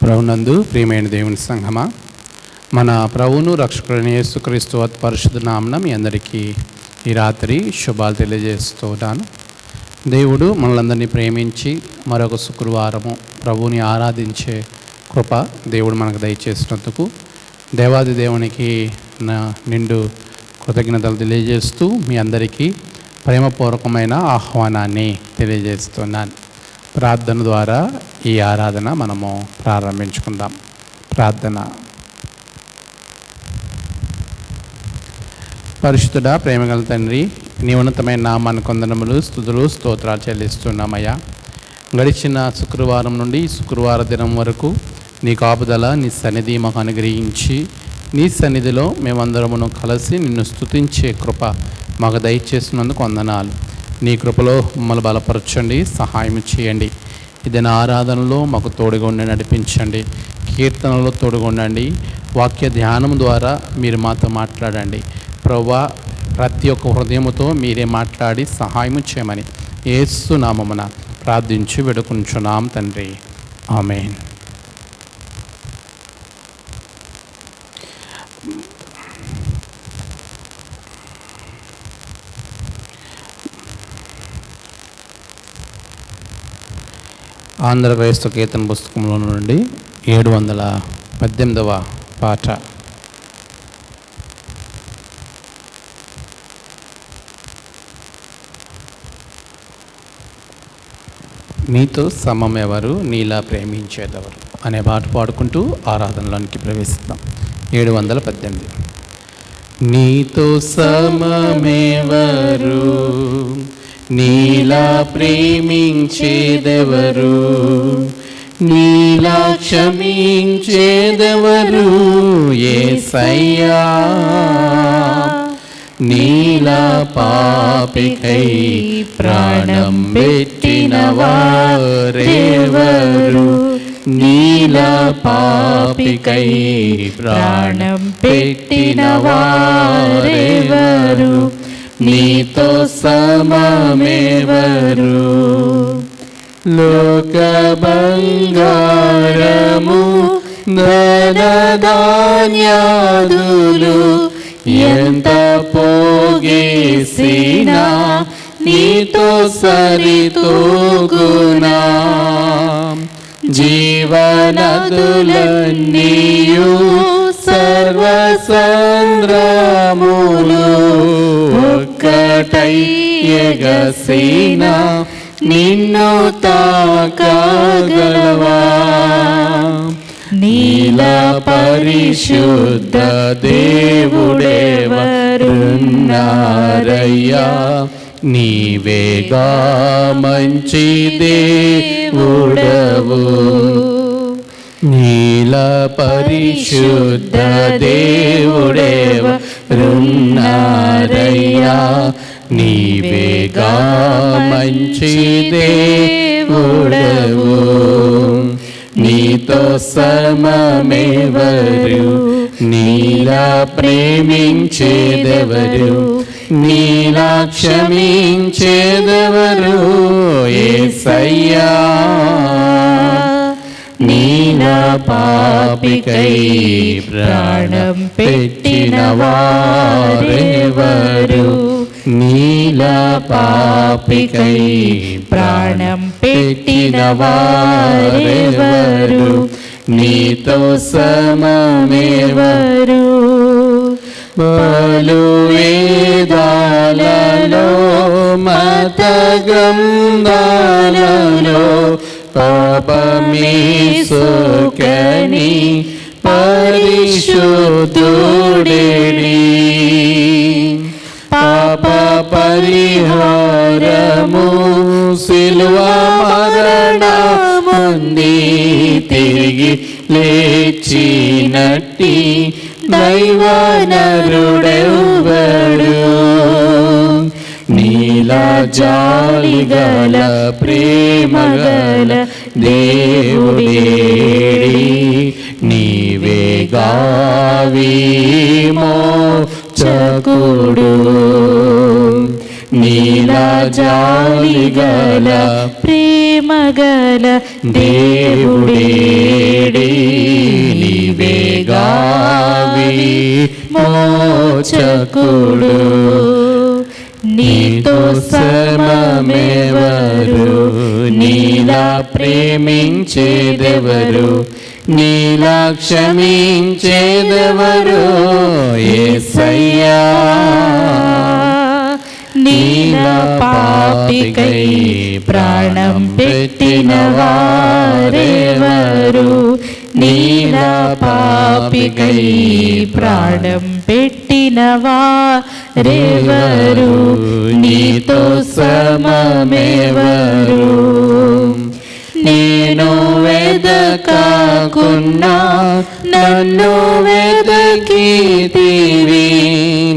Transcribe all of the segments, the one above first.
ప్రభునందు ప్రియమైన దేవుని సంఘమా, మన ప్రభువును రక్షకుడైన యేసుక్రీస్తు పరిశుద్ధ నామమున మీ అందరికీ ఈ రాత్రి శుభాలు తెలియజేస్తున్నాను. దేవుడు మనలందరినీ ప్రేమించి మరొక శుక్రవారము ప్రభువుని ఆరాధించే కృప దేవుడు మనకు దయచేసినందుకు దేవాది దేవునికి నా నిండు కృతజ్ఞతలు తెలియజేస్తూ మీ అందరికీ ప్రేమపూర్వకమైన ఆహ్వానాన్ని తెలియజేస్తున్నాను. ప్రార్థన ద్వారా ఈ ఆరాధన మనము ప్రారంభించుకుందాం. ప్రార్థన. పరిశుద్ధుడా, ప్రేమగల తండ్రి, నీ ఉన్నతమైన నామాన్ని కొందనములు స్తుతులు స్తోత్రాలు చెల్లిస్తున్నామయ్యా. గడిచిన శుక్రవారం నుండి శుక్రవార దినం వరకు నీ కాపుదల, నీ సన్నిధి మాకు అనుగ్రహించి నీ సన్నిధిలో మేమందరమును కలిసి నిన్ను స్తుతించే కృప మాకు దయచేసినందుకు వందనాలు. నీ కృపలో మమ్మల్ని బలపరచండి, సహాయం చేయండి. ఇదైనా ఆరాధనలో మాకు తోడుగా ఉండి నడిపించండి, కీర్తనలో తోడుగా ఉండండి, వాక్య ధ్యానం ద్వారా మీరు మాతో మాట్లాడండి. ప్రభువా, ప్రతి ఒక్క హృదయముతో మీరే మాట్లాడి సహాయం చేయమని యేసు నామమున ప్రార్థించి వేడుకుంటున్నాం తండ్రి, ఆమేన్. ఆంధ్ర క్రైస్తవ కీర్తన పుస్తకంలో నుండి 718వ పాట. నీతో సమం ఎవరు, నీలా ప్రేమించేదెవరు అనే పాట పాడుకుంటూ ఆరాధనలోనికి ప్రవేశిద్దాం. 718. నీతో సమమెవరు, నీలా ప్రేమించేదెవరు, నీలా క్షమించేదెవరు యేసయ్యా, నీలా పాపికై ప్రాణం పెట్టిన వారెవరు, నీలా పాపికై ప్రాణం పెట్టిన వారెవరు, నీతో సమమెవరు. లోక బంగారము ధనధాన్యాదులు ఎంత పోగేసినా నీతో సరితూగునా, జీవనదులన్నీయు సర్వసంద్రములు ఒక్కటై ఎగసినా నిన్ను తాకగలవా, నీలా పరిశుద్ధ దేవుడెవరున్నారయ్యా, నీవేగా మంచి దేవుడవు, నీలా పరిశుద్ధ దేవుడెవరున్నారయ్యా, నీవేగా మంచి దేవుడవు, నీతో సమమెవరు, నీలా ప్రేమించేదెవరు, నీలా క్షమించేదెవరు యేసయ్యా, నీలా పాపికై ప్రాణం పెట్టిన వారెవరు, నీలా పాపికై ప్రాణం పెట్టిన వారెవరు, నీతో సమమెవరు. పలు వేదాలలో మత గ్రంథాలలో పాపమే సోకని పరిశుద్ధుడేని, పాప పరిహారము సిలువ మరణముంది తిరిగి లేచినట్టి దైవనరుడెవ్వడు, నీలా జాలిగల ప్రేమగల దేవుడేడి, నీవేగా విమోచకుడు, నీలా జాలిగల ప్రేమగల దేవుడేడి, నీవేగావి మోచకుడు. నీతో సమమెవరు, నీలా ప్రేమించేదెవరు, నీలా క్షమించేదెవరు యేసయ్యా. నీలా పాపికై ప్రాణం పెట్టిన వారెవరు, నీలా పాపికై ప్రాణం పెట్టిన వారెవరు, నీతో సమమెవరు. నేను వెదకకున్నా నన్ను వెదకితివి,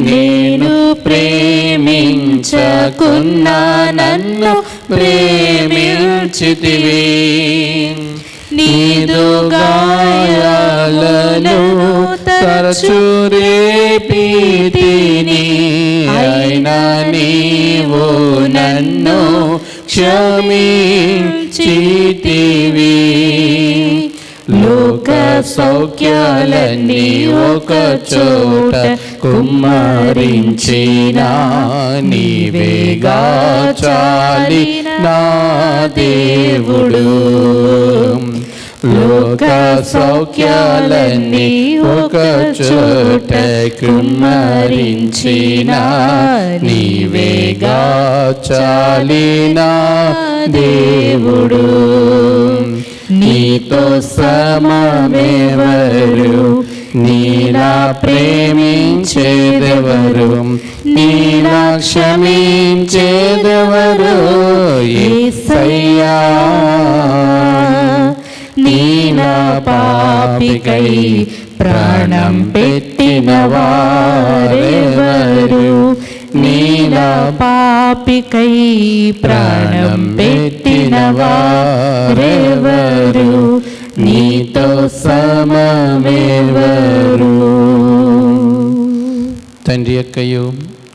నేను ప్రేమించకున్నా నన్ను ప్రేమించితివి. నీదు గాయాలను తరచు రేపితిని, అయినా నీవు నన్ను క్షమించితివి. లోక సౌఖ్యాలన్నీ ఒక చోట కుమ్మరించిన, నీవేగా చాలిన నా దేవుడు. లోక సౌఖ్యాలన్నీ ఒక చోట కుమ్మరించిన, నీవేగా చాలిన దేవుడు. నీతో సమమెవరు, నీలా ప్రేమించేదెవరు, నీలా క్షమించేదెవరు యేసయ్యా. నీలా పాపికై ప్రాణం పెట్టిన వారెవరు, నీలా పాపికై ప్రాణం పెట్టిన వారెవరు, నీతో సమమెవరు. తండ్రి యొక్కయు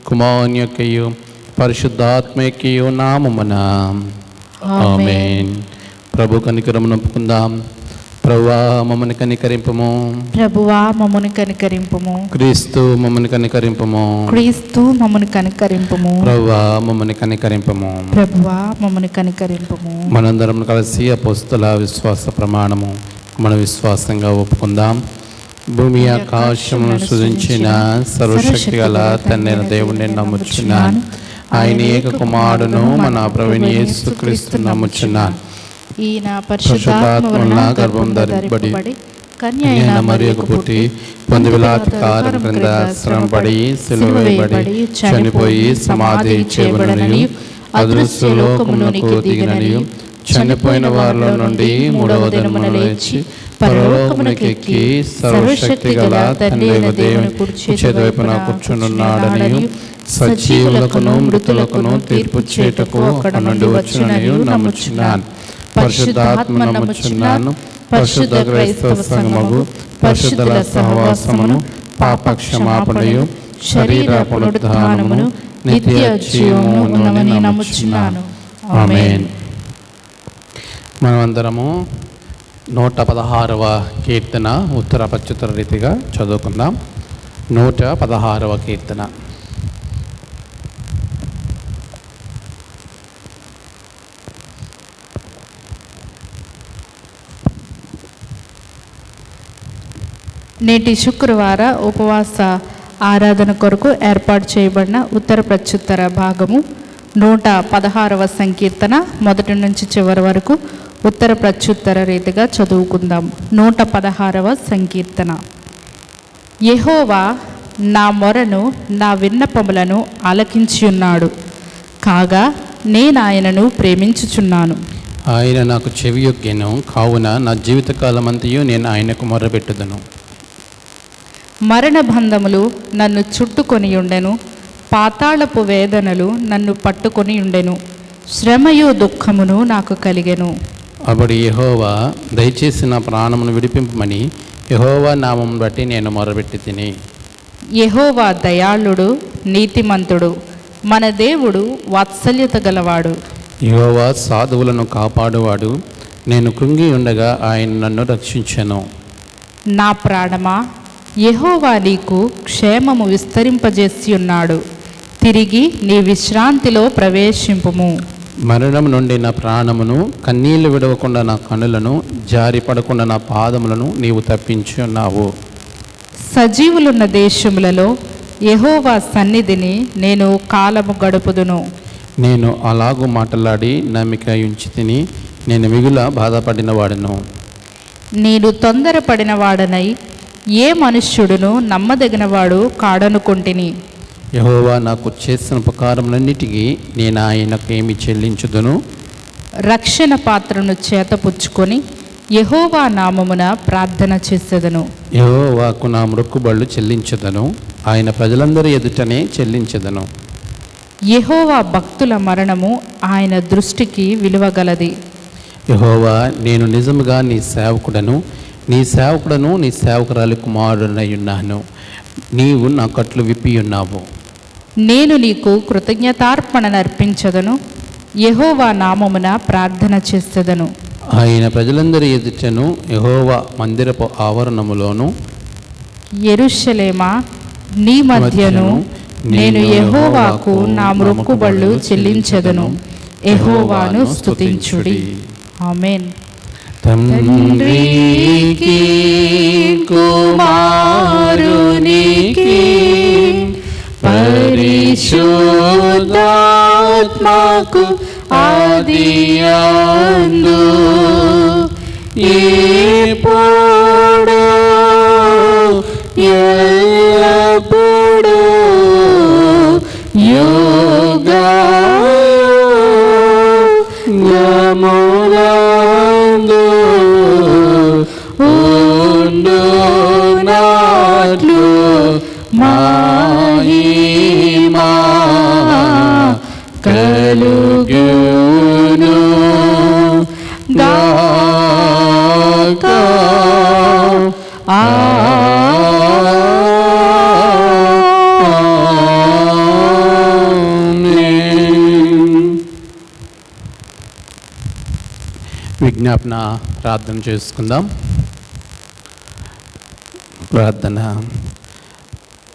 కుమారుని యొక్కయు పరిశుద్ధాత్మ యొక్కయు నామమున ఆమేన్. ప్రభు కనికరమును ఒప్పుకుందాం. ప్రభువా మమ్మల్ని కనికరింపము, ప్రభువా మమ్మల్ని కనికరింపము. క్రీస్తు మమ్మల్ని కనికరింపము, క్రీస్తు మమ్మల్ని కనికరింపము. ప్రభువా మమ్మల్ని కనికరింపము. ప్రభువా మమ్మల్ని కనికరింపము. మనందరం కలిసి అపోస్తల విశ్వాస ప్రమాణము మన విశ్వాసంగా ఒప్పుకుందాం. భూమి ఆకాశమును సృజించిన సర్వశక్తి గల తండ్రి దేవుడిని నమ్ముచున్నాను. ఆయన ఏక కుమారుడును మన ప్రభువైన యేసుక్రీస్తు నమ్ముచున్నాను. ఈయన పరిశుద్ధాత్మ వలన గర్భం ధరింపబడి కన్యైన మరియకు పుట్టి పొంది పిలాతు క్రింద శ్రమపడి సిలువ వేయబడి చనిపోయి సమాధి చేయబడిననియు, అదృశ్య లోకములోనికి దిగిననియు, చనిపోయిన వారిలో నుండి మూడవ దినమున లేచి పరలోకమునకు ఎక్కి సర్వశక్తి గల తండ్రి దేవుని కుడిచేతివైపున కూర్చునున్నాడనియు, సజీవులకును మృతులకును తీర్పు చేయుటకు అక్కడి నుండి వచ్చుననియు నమ్ముచున్నాను. పరిశుద్ధాత్మ నమ్ముచున్నాను. పరిశుద్ధ క్రైస్తవ సంఘమును, పరిశుద్ధుల సహవాసమును, పాప క్షమాపణయు, శరీర పునరుద్ధానమును, నిత్య జీవమును నమ్ముచున్నాను. ఆమేన్. మనమందరము 116వ కీర్తన ఉత్తర ప్రత్యుత్తర రీతిగా చదువుకుందాం. 116వ కీర్తన. నేటి శుక్రవార ఉపవాస ఆరాధన కొరకు ఏర్పాటు చేయబడిన ఉత్తర ప్రత్యుత్తర భాగము 116వ సంకీర్తన మొదటి నుంచి చివరి వరకు ఉత్తర ప్రత్యుత్తర రీతిగా చదువుకుందాం. 116వ సంకీర్తన. యెహోవా నా మొరను నా విన్నపములను ఆలకించి ఉన్నాడు, కాగా నేను ఆయనను ప్రేమించుచున్నాను. ఆయన నాకు చెవియొగ్గెను, కావున నా జీవితకాలమంతయు నేను ఆయనకు మొర్రపెట్టుదును. మరణబంధములు నన్ను చుట్టుకొని ఉండెను, పాతాళపు వేదనలు నన్ను పట్టుకొని ఉండెను, శ్రమయు దుఃఖమును నాకు కలిగెను. అప్పుడు యెహోవా దయచేసి నా ప్రాణమును విడిపింపమని యెహోవా నామం బట్టి నేను మొరపెట్టి తిని. యెహోవా దయాళుడు నీతిమంతుడు, మన దేవుడు వాత్సల్యత గలవాడు. యెహోవా సాధువులను కాపాడువాడు. నేను కృంగి ఉండగా ఆయన నన్ను రక్షించెను. నా ప్రాణమా, యెహోవా నీకు క్షేమము విస్తరింపజేసి ఉన్నాడు. తిరిగి నీ విశ్రాంతిలో ప్రవేశింపుము. మరణం నుండి నా ప్రాణమును, కన్నీళ్లు విడవకుండా నా కనులను, జారి పడకుండా నా పాదములను నీవు తప్పించి ఉన్నావు. సజీవులున్న దేశములలో యెహోవా సన్నిధిని నేను కాలము గడుపుదును. నేను అలాగూ మాటలాడి నమ్మిక ఉంచి తిని, నేను మిగుల బాధపడిన వాడను. నేను తొందరపడిన వాడనై ఏ మనుష్యుడును నమ్మదగినవాడు కాడనుకొంటిని. యెహోవా నాకు చేసిన ఉపకారములన్నిటికీ నేను ఆయనకు ఏమి చెల్లించుదును? రక్షణ పాత్రను చేతపుచ్చుకొని యెహోవా నామమున ప్రార్థన చేసేదను. యెహోవాకు నా మొక్కుబళ్ళు చెల్లించదను, ఆయన ప్రజలందరి ఎదుటనే చెల్లించదను. యెహోవా భక్తుల మరణము ఆయన దృష్టికి విలువగలది. యెహోవా, నేను నిజముగా నీ సేవకుడను, నీ సేవకురాలి కుమారుడనై ఉన్నాను. నీవు నా కట్లు విప్పి ఉన్నావు. నేను నీకు కృతజ్ఞతార్పణనర్పించదను, యెహోవా నామమున ప్రార్థన చేసేదను. ఆయన ప్రజలందరి ఎదుటను, యెహోవా మందిరపు ఆవరణములోను, యెరూషలేమా నీ మధ్యను నేను యెహోవాకు నా మొక్కుబళ్ళు చెల్లించదను. యెహోవాను స్తుతించుడి. ఆమేన్. తండ్రికి కుమారునికి పరిశుద్ధాత్మకు ఆదియందు ఇప్పుడు ఎల్లప్పుడూ యుగములందు ఉండునట్లు మహిమా కలుగును గాక. విజ్ఞాపన ప్రార్థన చేసుకుందాం. ప్రార్థన.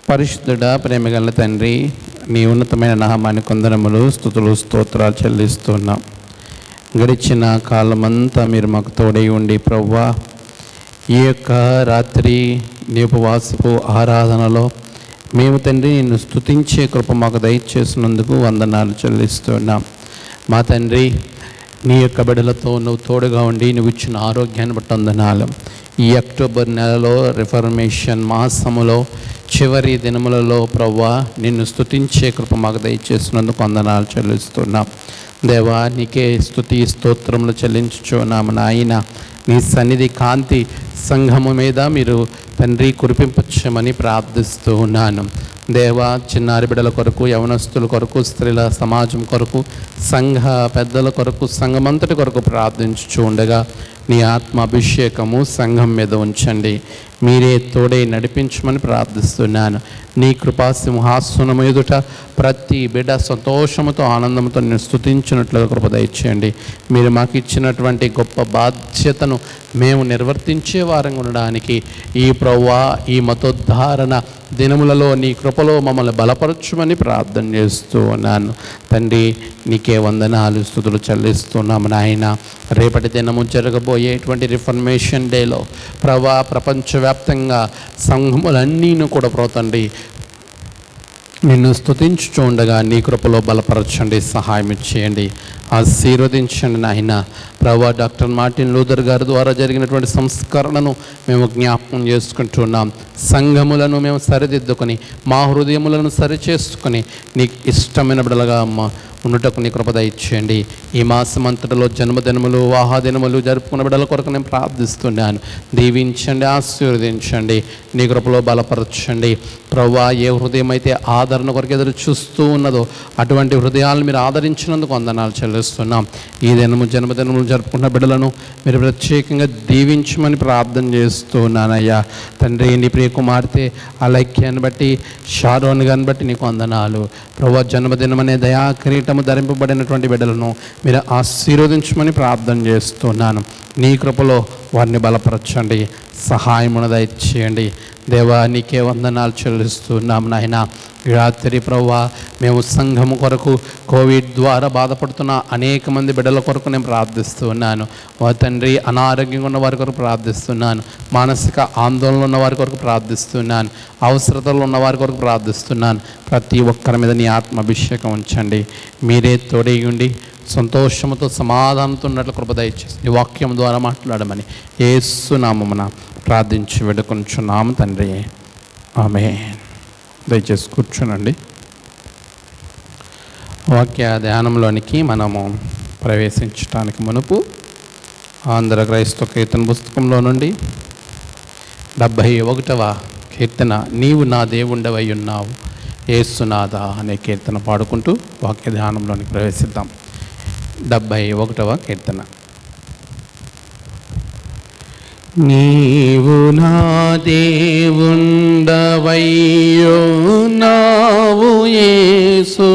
పరిశుద్ధుడా, ప్రేమగల తండ్రి, నీ ఉన్నతమైన నామాన్ని కొందరములు స్తుతులు స్తోత్రాలు చెల్లిస్తున్నాం. గడిచిన కాలమంతా మీరు మాకు తోడై ఉండి ప్రభువా, ఈ యొక్క రాత్రి నీ ఉపవాసపు ఆరాధనలో మేము తండ్రి నిన్ను స్తుతించే కృప మాకు దయచేసినందుకు వందనాలు చెల్లిస్తున్నాం. మా తండ్రి, నీ యొక్క బిడ్డలతో నువ్వు తోడుగా ఉండి నువ్వు ఇచ్చిన ఆరోగ్యాన్ని బట్టి వందనాలు. ఈ అక్టోబర్ నెలలో రిఫర్మేషన్ మాసములో చివరి దినములలో ప్రభువా నిన్ను స్తుతించే కృప మాకు దయచేసినందుకు వందనాలు చెల్లిస్తున్నాం. దేవా, నీకే స్తుతి స్తోత్రములు చెల్లించుచున్నాము నాయన. నీ సన్నిధి కాంతి సంఘము మీద మీరు తండ్రి కురిపింపచ్చమని ప్రార్థిస్తూ ఉన్నాను. దేవా, చిన్నారి బిడ్డల కొరకు, యవనస్తుల కొరకు, స్త్రీల సమాజం కొరకు, సంఘ పెద్దల కొరకు, సంఘమంతటి కొరకు ప్రార్థించుచూ ఉండగా నీ ఆత్మ అభిషేకము సంఘం మీద ఉంచండి. మీరే తోడే నడిపించమని ప్రార్థిస్తున్నాను. నీ కృపా సింహాసనము ఎదుట ప్రతి బిడ్డ సంతోషముతో ఆనందంతో నేను స్తుతించినట్లుగా కృప దయచేయండి. మీరు మాకు ఇచ్చినటువంటి గొప్ప బాధ్యతను మేము నిర్వర్తించే వారంగా ఉండడానికి ఈ ప్రభువా ఈ మతోద్ధారణ దినములలో నీ కృపలో మమ్మల్ని బలపరచుమని ప్రార్థన చేస్తూ ఉన్నాను. తండ్రి, నీకే వందనాలు స్తుతులు చెల్లిస్తున్నాము నాయన. రేపటి దినము జరగబోయేటువంటి రిఫర్మేషన్ డేలో ప్రభా ప్రపంచవ్యాప్తంగా సంఘములన్నీను కూడా తండ్రి నిన్ను స్తుతించుచూ ఉండగా నీ కృపలో బలపరచండి, సహాయం చేయండి, ఆశీర్వదించండి నాయన. ప్రభా, డాక్టర్ మార్టిన్ లూథర్ గారి ద్వారా జరిగినటువంటి సంస్కరణను మేము జ్ఞాపకం చేసుకుంటున్నాం. సంఘములను మేము సరిదిద్దుకొని మా హృదయములను సరిచేసుకొని నీకు ఇష్టమైన బిడ్డలుగా ఉండుటకు నీ కృప దయచేయండి. ఈ మాసమంతటిలో జన్మదినములు, వివాహదినములు జరుపుకున్న బిడ్డల కొరకు నేను ప్రార్థిస్తున్నాను. దీవించండి, ఆశీర్వదించండి, నీ కృపలో బలపరచండి. ప్రభువా, ఏ హృదయం అయితే ఆదరణ కొరకు ఎదురు చూస్తూ ఉన్నదో అటువంటి హృదయాలను మీరు ఆదరించినందుకు వందనాలు చెల్లిస్తున్నాను. చెల్లిస్తున్నాం. ఈ దినము జన్మదినములు జరుపుకున్న బిడ్డలను మీరు ప్రత్యేకంగా దీవించమని ప్రార్థన చేస్తున్నానయ్యా. తండ్రి, నీ ప్రియ కుమార్తె అలైక్యాన్ని బట్టి, షారోన్ గారిని బట్టి నీకు వందనాలు. ప్రభువా, జన్మదినమనే దయా కిరీటము ధరింపబడినటువంటి బిడ్డలను మీరు ఆశీర్వదించమని ప్రార్థన చేస్తున్నాను. నీ కృపలో వారిని బలపరచండి, సహాయమును దయచేయండి. దేవా, నీకే వందనాలు చెల్లిస్తున్నాం నాయన. రాత్రి ప్రభువా, మేము సంఘము కొరకు, కోవిడ్ ద్వారా బాధపడుతున్న అనేక మంది బిడ్డల కొరకు నేను ప్రార్థిస్తున్నాను. ఓ తండ్రి, అనారోగ్యంగా ఉన్న వారి కొరకు ప్రార్థిస్తున్నాను. మానసిక ఆందోళన ఉన్న వారి కొరకు ప్రార్థిస్తున్నాను. అవసరతలు ఉన్న వారి కొరకు ప్రార్థిస్తున్నాను. ప్రతి ఒక్కరి మీద నీ ఆత్మాభిషేకం ఉంచండి. మీరే తోడేయుండి సంతోషముతో సమాధానంతో ఉన్నట్లు కృప దయచేసి నీ వాక్యం ద్వారా మాట్లాడమని యేసు నామమున ప్రార్థించి వేడుకొనుచున్నాము తండ్రి. ఆమేన్. దయచేసి కూర్చోనండి. వాక్య ధ్యానంలోనికి మనము ప్రవేశించడానికి మునుపు ఆంధ్ర క్రైస్తవ కీర్తన పుస్తకంలో నుండి 71వ కీర్తన, నీవు నా దేవుండవై ఉన్నావు యేసునాథ అనే కీర్తన పాడుకుంటూ వాక్య ధ్యానంలోనికి ప్రవేశిద్దాం. 71వ కీర్తన. నీవు నా దేవుండవయ్యున్నావు యేసు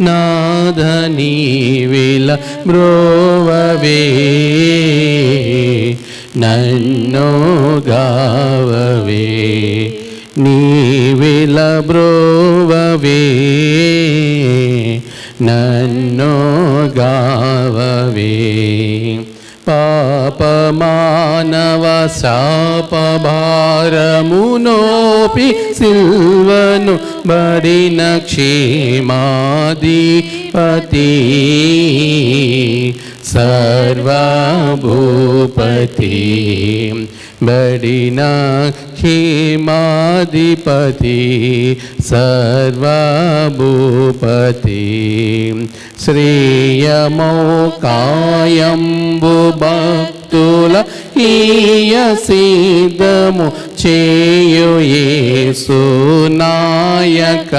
నాథ, నీవిల బ్రోవవే నన్ను గావవే, నీవిల బ్రోవవే నన్ను గావవే. పాపమానవ శాపభారమునోపి సిల్వను బడిన క్షేమాధిపతి, సర్వభూపతి బడిన క్షేమాధిపతి, సర్వభూపతి. శ్రేయమౌకాయంబు భక్తుల ఈయ సిద్ధము చేయు యేసు నాయక,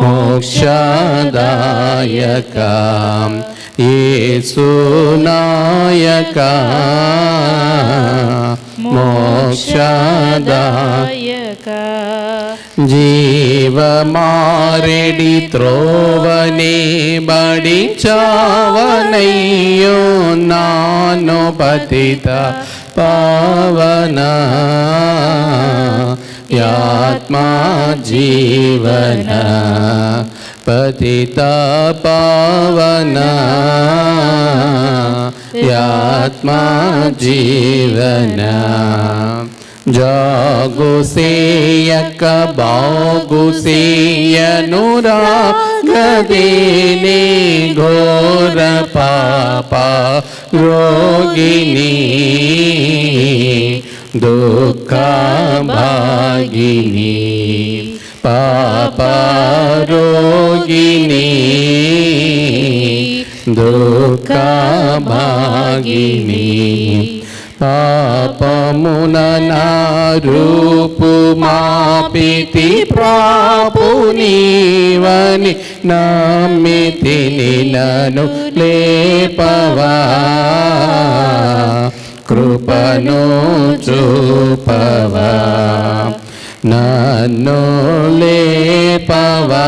మోక్షదాయక యేసు నాయక, మోక్షదాయక. జీవమారెడి త్రోవనే బడి చావనయ్యో నాను పతిత పావన, యాత్మా జీవన పతిత పావన, యాత్మా జీవన. జాగు సేయక బాగు సేయనురాగదేనే ఘోర పాప రోగిణి, దుఃఖ భాగిని పాప రోగిణి, దుఃఖ భాగిని. పాపమున నా రూపు మాపితి ప్రాపు నీవని నమ్మితిని, నన్ను లేపవా కృపను చూపవా, నన్ను లేపవా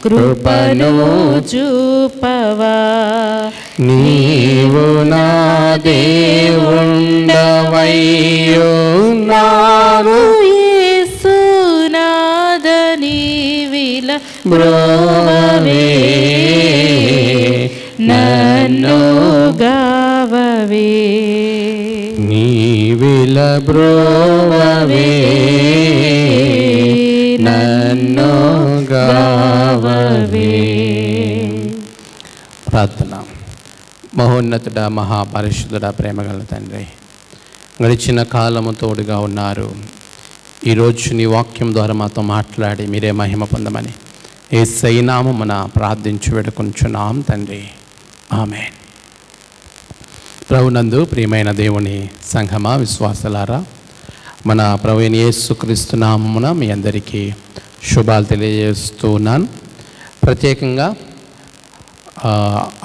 కృపను చూపవా. నీవు నా దేవుండవయ్యున్నావు యేసు నాథ, నీవిల బ్రోవవే నన్ను గావవే, నీవిల బ్రోవవే నన్ను గావవే. ప్రార్థన. మహోన్నతుడా, మహాపరిశుద్ధుడా, ప్రేమగల తండ్రి, గడిచిన కాలము తోడుగా ఉన్నారు. ఈరోజు నీ వాక్యం ద్వారా మాతో మాట్లాడి మీరే మహిమ పొందమని యేసయ్య నామమున ప్రార్థించి వేడుకొంచున్నాం తండ్రి. ఆమేన్. ప్రభునందు ప్రియమైన దేవుని సంఘమా, విశ్వాసులారా, మన ప్రభువైన యేసుక్రీస్తు నామమున మీ అందరికీ శుభాలు తెలియజేస్తూ ఉన్నాను. ప్రత్యేకంగా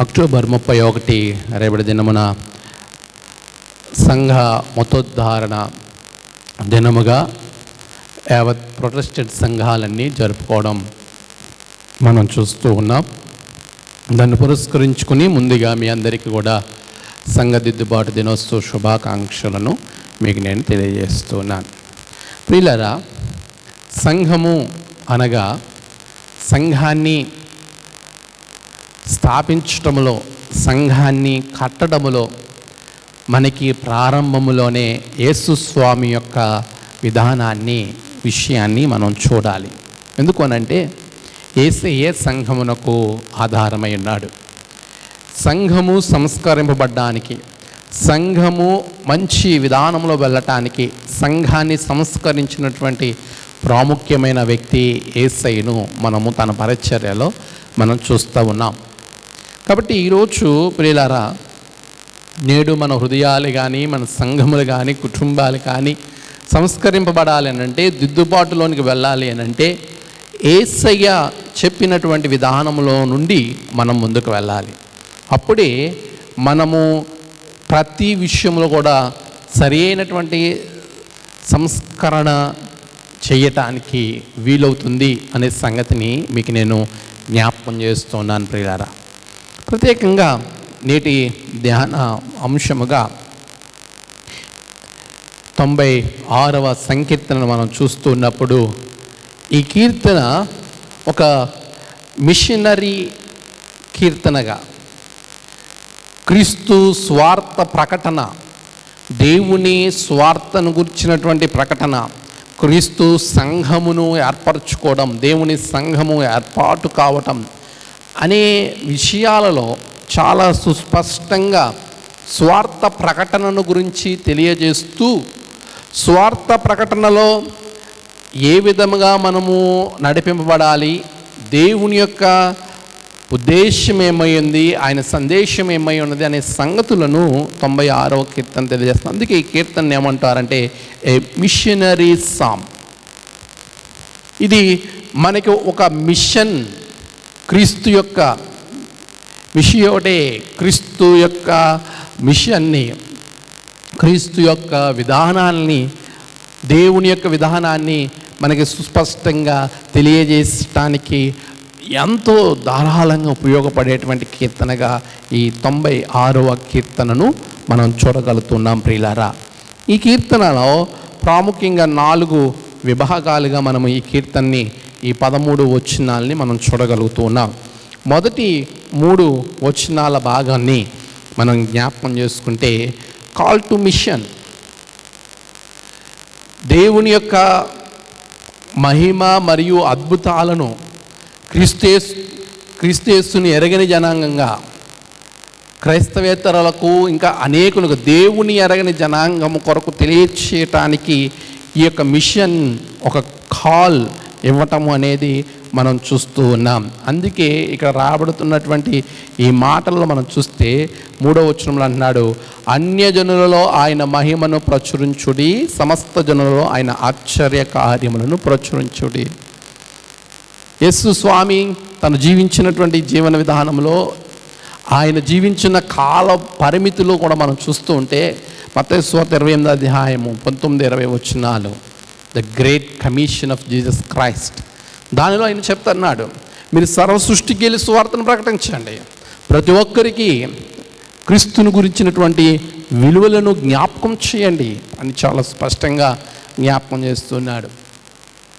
అక్టోబర్ 31 రేపటి దినమున సంఘ మతోద్ధారణ దినముగా యావత్ ప్రొటెస్టెంట్ సంఘాలన్నీ జరుపుకోవడం మనం చూస్తూ ఉన్నాం. దాన్ని పురస్కరించుకుని ముందుగా మీ అందరికీ కూడా సంఘ దిద్దుబాటు దినోత్సవ శుభాకాంక్షలను మీకు నేను తెలియజేస్తున్నాను. ప్రియులారా, సంఘము అనగా సంఘాన్ని స్థాపించటములో, సంఘాన్ని కట్టడములో మనకి ప్రారంభములోనే యేసు స్వామి యొక్క విషయాన్ని మనం చూడాలి. ఎందుకు అనంటే యేసయ్యే సంఘమునకు ఆధారమై ఉన్నాడు. సంఘము సంస్కరింపబడ్డానికి, సంఘము మంచి విధానంలో వెళ్ళటానికి సంఘాన్ని సంస్కరించినటువంటి ప్రాముఖ్యమైన వ్యక్తి యేసయ్యను మనము తన పరిచర్యలో మనం చూస్తూ ఉన్నాం. కాబట్టి ఈరోజు ప్రియులారా, నేడు మన హృదయాలు కానీ, మన సంఘములు కానీ, కుటుంబాలు కానీ సంస్కరింపబడాలి అనంటే, దిద్దుబాటులోనికి వెళ్ళాలి అనంటే యేసయ్య చెప్పినటువంటి విధానంలో నుండి మనం ముందుకు వెళ్ళాలి. అప్పుడే మనము ప్రతి విషయంలో కూడా సరి అయినటువంటి సంస్కరణ చేయటానికి వీలవుతుంది అనే సంగతిని మీకు నేను జ్ఞాపకం చేస్తున్నాను ప్రియులారా. ప్రత్యేకంగా నేటి ధ్యాన అంశముగా 96వ సంకీర్తనను మనం చూస్తున్నప్పుడు ఈ కీర్తన ఒక మిషనరీ కీర్తనగా, క్రీస్తు స్వార్థ ప్రకటన, దేవుని స్వార్థను గురించినటువంటి ప్రకటన, క్రీస్తు సంఘమును ఏర్పరచుకోవడం, దేవుని సంఘము ఏర్పాటు కావటం అనే విషయాలలో చాలా సుస్పష్టంగా స్వార్థ ప్రకటనను గురించి తెలియజేస్తూ, స్వార్థ ప్రకటనలో ఏ విధముగా మనము నడిపింపబడాలి, దేవుని యొక్క ఉద్దేశం ఏమై ఉంది, ఆయన సందేశం ఏమై ఉన్నది అనే సంగతులను 96వ కీర్తన తెలియజేస్తుంది. అందుకే ఈ కీర్తన ఏమంటారంటే ఏ మిషనరీ సామ్. ఇది మనకి ఒక మిషన్, క్రీస్తు యొక్క మిషయోడే, క్రీస్తు యొక్క మిషన్ని, క్రీస్తు యొక్క విధానాల్ని, దేవుని యొక్క విధానాన్ని మనకి సుస్పష్టంగా తెలియజేయటానికి ఎంతో ధారాళంగా ఉపయోగపడేటువంటి కీర్తనగా ఈ 96వ కీర్తనను మనం చూడగలుగుతున్నాం ప్రియులారా. ఈ కీర్తనలో ప్రాముఖ్యంగా 4 విభాగాలుగా మనము ఈ కీర్తనని, ఈ 13 వచనాలని మనం చూడగలుగుతున్నాం. మొదటి 3 వచనాల భాగాన్ని మనం జ్ఞాపకం చేసుకుంటే కాల్ టు మిషన్, దేవుని యొక్క మహిమ మరియు అద్భుతాలను క్రీస్తేసుని ఎరగని జనాంగంగా, క్రైస్తవేతరులకు ఇంకా అనేకులకు దేవుని ఎరగని జనాంగం కొరకు తెలియచేయటానికి ఈ యొక్క మిషన్ ఒక కాల్ ఇవ్వటము అనేది మనం చూస్తూ ఉన్నాం. అందుకే ఇక్కడ రాబడుతున్నటువంటి ఈ మాటల్లో మనం చూస్తే 3వ వచనంలో అంటున్నాడు, అన్యజనులలో ఆయన మహిమను ప్రచురించుడి, సమస్త జనులలో ఆయన ఆశ్చర్య కార్యములను ప్రచురించుడి. యేసు స్వామి తను జీవించినటువంటి జీవన విధానంలో, ఆయన జీవించిన కాల పరిమితులు కూడా మనం చూస్తూ ఉంటే మత్తయి సువార్త 28వ అధ్యాయము 19-20 వచనాలు, the great commission of Jesus Christ, దానిలో ఆయన చెప్తున్నాడు, మీరు సర్వ సృష్టికి వెళ్ళి సువార్తను ప్రకటించండి, ప్రతి ఒక్కరికి క్రీస్తుని గురించినటువంటి విలువలను జ్ఞాపకం చేయండి అని చాలా స్పష్టంగా జ్ఞాపకం చేస్తున్నాడు.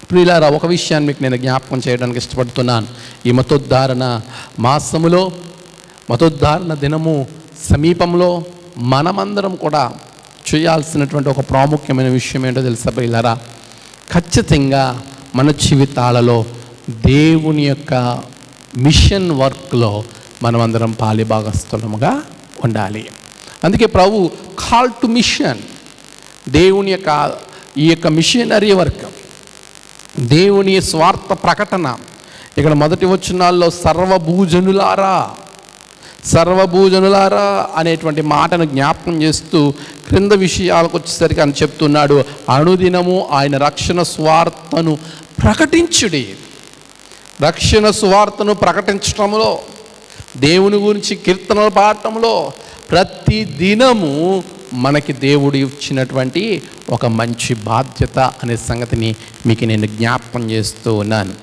ప్రియులారా, ఒక విషయాన్ని మీకు నేను జ్ఞాపకం చేయడానికి ఇష్టపడుతున్నాను. ఈ మతోద్ధారణ మాసములో, మతోద్ధారణ దినము సమీపంలో మనమందరం కూడా చేయాల్సినటువంటి ఒక ప్రాముఖ్యమైన విషయం ఏంటో తెలుసా ప్రియులారా? ఖచ్చితంగా మన జీవితాలలో దేవుని యొక్క మిషన్ వర్క్లో మనమందరం పాలిభాగస్థులముగా ఉండాలి. అందుకే ప్రభు కాల్ టు మిషన్, దేవుని యొక్క ఈ యొక్క మిషనరీ వర్క్, దేవుని స్వార్థ ప్రకటన. ఇక్కడ మొదటి వచనాల్లో సర్వభూజనులారా అనేటువంటి మాటను జ్ఞాపకం చేస్తూ క్రింద విషయాలకు వచ్చేసరికి అని చెప్తున్నాడు, అనుదినము ఆయన రక్షణ స్వార్థను ప్రకటించుడి. రక్షణ సువార్తను ప్రకటించటంలో, దేవుని గురించి కీర్తనలు పాడటంలో ప్రతి దినము మనకి దేవుడు ఇచ్చినటువంటి ఒక మంచి బాధ్యత అనే సంగతిని మీకు నేను జ్ఞాపకం చేస్తూ ఉన్నాను.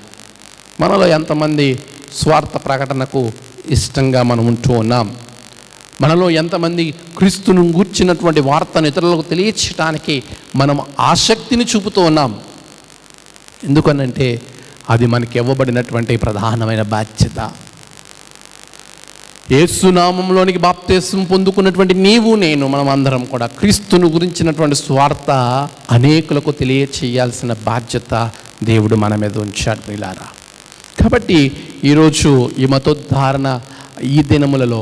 మనలో ఎంతమంది స్వార్థ ప్రకటనకు ఇష్టంగా మనం ఉంటూ ఉన్నాం? మనలో ఎంతమంది క్రీస్తును గూర్చినటువంటి వార్తను ఇతరులకు తెలియచేయడానికి మనం ఆసక్తిని చూపుతూ ఉన్నాం? ఎందుకనంటే అది మనకి ఇవ్వబడినటువంటి ప్రధానమైన బాధ్యత. యేసు నామములోనికి బాప్తిసం పొందుకున్నటువంటి నీవు నేను మనం అందరం కూడా క్రీస్తును గురించినటువంటి స్వార్థ అనేకులకు తెలియచేయాల్సిన బాధ్యత దేవుడు మన మీద ఉంచాడు ప్రియులారా. కాబట్టి ఈరోజు ఈ మతోద్ధారణ ఈ దినములలో,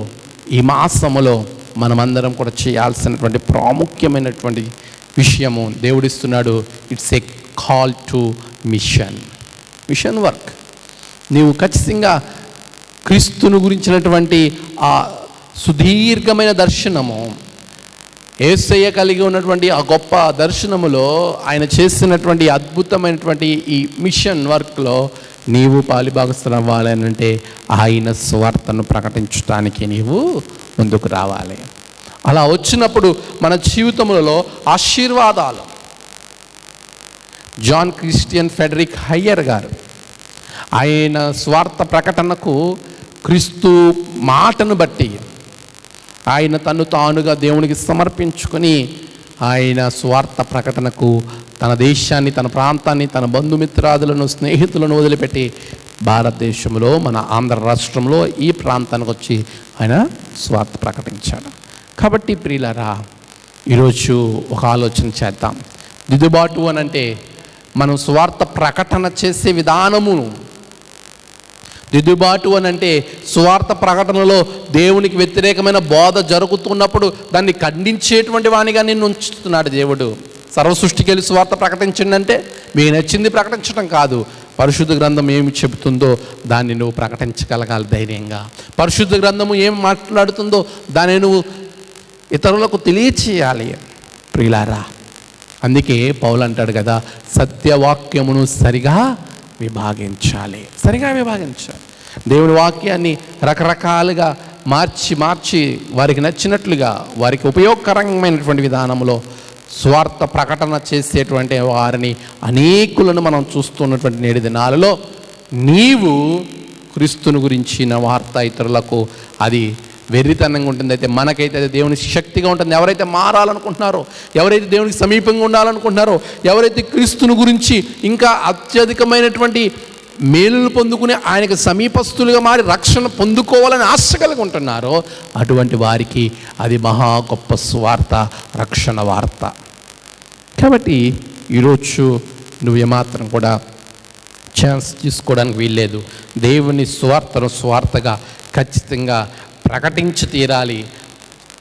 ఈ మాసములో మనమందరం కూడా చేయాల్సినటువంటి ప్రాముఖ్యమైనటువంటి విషయము దేవుడిస్తున్నాడు. It's a call to mission work. నీవు ఖచ్చితంగా క్రీస్తును గురించినటువంటి ఆ సుదీర్ఘమైన దర్శనము, యేసయ్య కలిగి ఉన్నటువంటి ఆ గొప్ప దర్శనములో ఆయన చేసినటువంటి అద్భుతమైనటువంటి ఈ మిషన్ వర్క్లో నీవు పాలిభాగస్తులు అవ్వాలని అంటే ఆయన స్వార్థను ప్రకటించడానికి నీవు ముందుకు రావాలి. అలా వచ్చినప్పుడు మన జీవితములలో ఆశీర్వాదాలు. జాన్ క్రిస్టియన్ ఫెడరిక్ హయ్యర్ గారు ఆయన స్వార్థ ప్రకటనకు క్రీస్తు మాటను బట్టి ఆయన తను తానుగా దేవునికి సమర్పించుకొని ఆయన స్వార్థ ప్రకటనకు తన దేశాన్ని, తన ప్రాంతాన్ని, తన బంధుమిత్రాదులను, స్నేహితులను వదిలిపెట్టి భారతదేశంలో, మన ఆంధ్ర రాష్ట్రంలో ఈ ప్రాంతానికి వచ్చి ఆయన స్వార్థ ప్రకటించాడు. కాబట్టి ప్రియులారా, ఈరోజు ఒక ఆలోచన చేద్దాం. దిద్దుబాటు అని అంటే మనం స్వార్థ ప్రకటన చేసే విధానమును, దిద్దుబాటు అని అంటే స్వార్థ ప్రకటనలో దేవునికి వ్యతిరేకమైన బోధ జరుగుతున్నప్పుడు దాన్ని ఖండించేటువంటి వానిగా నిన్ను ఉంచుతున్నాడు దేవుడు. సర్వసృష్టికి వెళ్ళి స్వార్థ ప్రకటించిందంటే మీకు నచ్చింది ప్రకటించడం కాదు, పరిశుద్ధ గ్రంథం ఏమి చెబుతుందో దాన్ని నువ్వు ప్రకటించగలగాలి ధైర్యంగా. పరిశుద్ధ గ్రంథము ఏం మాట్లాడుతుందో దాన్ని నువ్వు ఇతరులకు తెలియచేయాలి ప్రియులారా. అందుకే పౌలు అంటాడు కదా, సత్యవాక్యమును సరిగా విభాగించాలి. దేవుని వాక్యాన్ని రకరకాలుగా మార్చి వారికి నచ్చినట్లుగా, వారికి ఉపయోగకరమైనటువంటి విధానంలో స్వార్థ ప్రకటన చేసేటువంటి వారిని అనేకులను మనం చూస్తున్నటువంటి నేటి దినాలలో నీవు క్రీస్తుని గురించిన వార్త ఇతరులకు అది వెర్రితనంగా ఉంటుంది. అయితే మనకైతే అది దేవుని శక్తిగా ఉంటుంది. ఎవరైతే మారాలనుకుంటున్నారో, ఎవరైతే దేవునికి సమీపంగా ఉండాలనుకుంటున్నారో, ఎవరైతే క్రీస్తుని గురించి ఇంకా అత్యధికమైనటువంటి మేలులు పొందుకుని ఆయనకు సమీపస్తులుగా మారి రక్షణ పొందుకోవాలని ఆశ కలిగి ఉంటున్నారో అటువంటి వారికి అది మహా గొప్ప స్వార్థ, రక్షణ వార్త. కాబట్టి ఈరోజు నువ్వు ఏమాత్రం కూడా ఛాన్స్ తీసుకోవడానికి వీల్లేదు. దేవుని స్వార్థను స్వార్థగా ఖచ్చితంగా ప్రకటించి తీరాలి.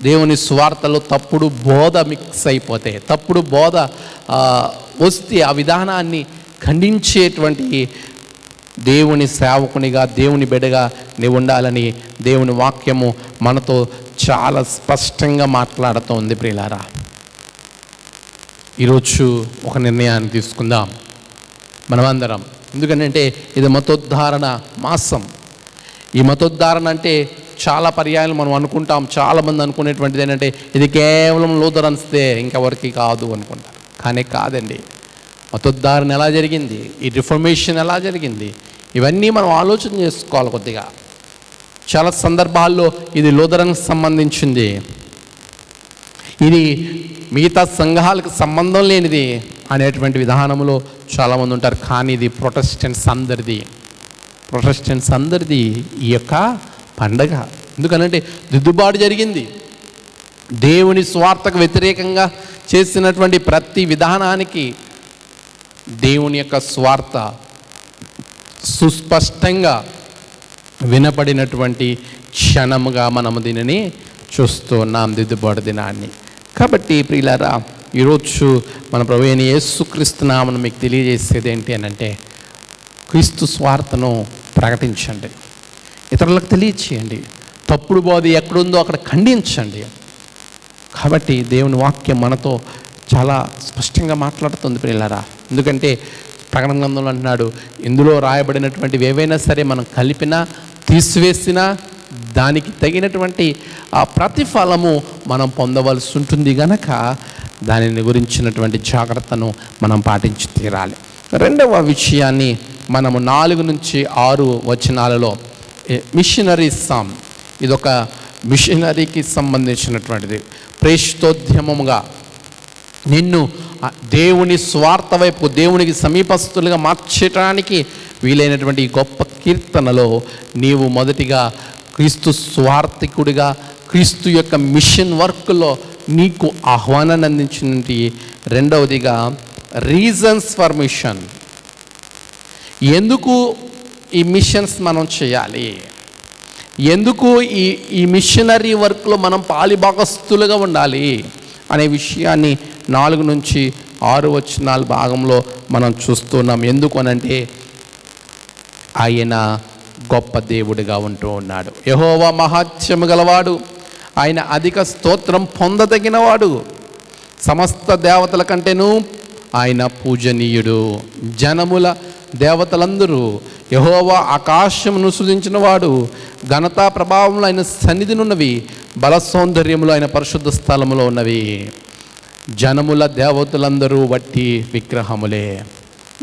దేవుని స్వార్థలో తప్పుడు బోధ మిక్స్ అయిపోతే, తప్పుడు బోధ వస్తే ఆ విధానాన్ని ఖండించేటువంటి దేవుని సేవకునిగా, దేవుని బిడ్డగా నీవు ఉండాలని దేవుని వాక్యము మనతో చాలా స్పష్టంగా మాట్లాడుతోంది ప్రియులారా. ఈరోజు ఒక నిర్ణయాన్ని తీసుకుందాం మనమందరం. ఎందుకంటే ఇది మతోద్ధారణ మాసం. ఈ మతోద్ధారణ అంటే చాలా పర్యాయాలు మనం అనుకుంటాం, చాలామంది అనుకునేటువంటిది ఏంటంటే ఇది కేవలం లూథరన్స్దే, ఇంకెవరికి కాదు అనుకుంటారు. కానీ కాదండి. మతోద్ధారణ ఎలా జరిగింది, ఈ రిఫర్మేషన్ ఎలా జరిగింది, ఇవన్నీ మనం ఆలోచన చేసుకోవాలి కొద్దిగా. చాలా సందర్భాల్లో ఇది లూథరన్కి సంబంధించింది, ఇది మిగతా సంఘాలకు సంబంధం లేనిది అనేటువంటి విధానంలో చాలామంది ఉంటారు. కానీ ఇది ప్రొటెస్టెంట్స్ అందరిది ఈ యొక్క పండగ. ఎందుకనంటే దిద్దుబాటు జరిగింది. దేవుని స్వార్థకు వ్యతిరేకంగా చేసినటువంటి ప్రతి విధానానికి దేవుని యొక్క స్వార్థ సుస్పష్టంగా వినపడినటువంటి క్షణముగా మనము దీనిని చూస్తూ ఉన్నాం, దిద్దుబాటు దినాన్ని. కాబట్టి ప్రియులారా, ఈరోజు మన ప్రభువైన యేసుక్రీస్తు నామమున మీకు తెలియజేసేది ఏంటి అని అంటే, క్రీస్తు స్వార్థను ప్రకటించండి, ఇతరులకు తెలియచేయండి, తప్పుడు బోధ ఎక్కడుందో అక్కడ ఖండించండి. కాబట్టి దేవుని వాక్యం మనతో చాలా స్పష్టంగా మాట్లాడుతుంది ప్రియులారా. ఎందుకంటే ప్రకటన గ్రంథంలో అంటున్నాడు, ఇందులో రాయబడినటువంటివి ఏవైనా సరే మనం కలిపినా తీసివేసినా దానికి తగినటువంటి ఆ ప్రతిఫలము మనం పొందవలసి ఉంటుంది గనక దానిని గురించినటువంటి జాగ్రత్తను మనం పాటించి తీరాలి. రెండవ విషయాన్ని మనము 4 నుంచి 6 వచనాలలో మిషనరీ సామ్, ఇదొక మిషనరీకి సంబంధించినటువంటిది. ప్రేషితోద్యమముగా నిన్ను దేవుని స్వార్థ వైపు, దేవునికి సమీపస్తులుగా మార్చడానికి వీలైనటువంటి ఈ గొప్ప కీర్తనలో నీవు మొదటిగా క్రీస్తు స్వార్థికుడిగా, క్రీస్తు యొక్క మిషన్ వర్క్లో నీకు ఆహ్వానాన్ని అందించినటువంటి రెండవదిగా రీజన్స్ ఫర్ మిషన్. ఎందుకు ఈ మిషన్స్ మనం చేయాలి, ఎందుకు ఈ మిషనరీ వర్క్లో మనం పాలిభాగస్తులుగా ఉండాలి అనే విషయాన్ని 4 నుంచి 6 వచనాల భాగంలో మనం చూస్తున్నాం. ఎందుకు అనంటే ఆయన గొప్ప దేవుడిగా ఉంటూ ఉన్నాడు. యెహోవా మహాత్మ్యము గలవాడు, ఆయన అధిక స్తోత్రం పొందదగినవాడు, సమస్త దేవతల కంటేనూ ఆయన పూజనీయుడు. జనముల దేవతలందరూ యెహోవా ఆకాశమును సృజించిన వాడు, ఘనతా ప్రభావంలో ఆయన సన్నిధినున్నవి, బల సౌందర్యములో ఆయన పరిశుద్ధ స్థలములో ఉన్నవి. జనముల దేవతలందరూ వట్టి విగ్రహములే.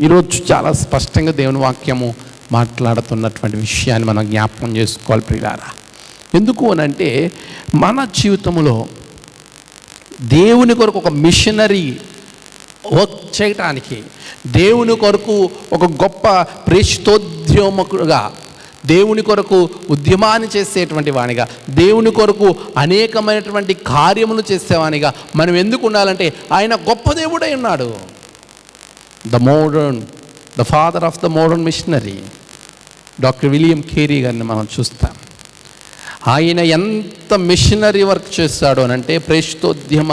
ఈరోజు చాలా స్పష్టంగా దేవుని వాక్యము మాట్లాడుతున్నటువంటి విషయాన్ని మనం జ్ఞాపకం చేసుకోవాలి ప్రియులారా. ఎందుకు అనంటే మన జీవితంలో దేవుని కొరకు ఒక మిషనరీ వర్క్ చేయటానికి, దేవుని కొరకు ఒక గొప్ప ప్రేషితోద్యమకుడుగా, దేవుని కొరకు ఉద్యమాన్ని చేసేటువంటి వానిగా, దేవుని కొరకు అనేకమైనటువంటి కార్యములు చేసేవానిగా మనం ఎందుకు ఉండాలంటే ఆయన గొప్ప దేవుడై ఉన్నాడు. The father of the modern missionary doctor William Carey గారిని మనం చూస్తాం. ఆయన ఎంత మిషనరీ వర్క్ చేశాడు అని అంటే ప్రేషితోద్యమ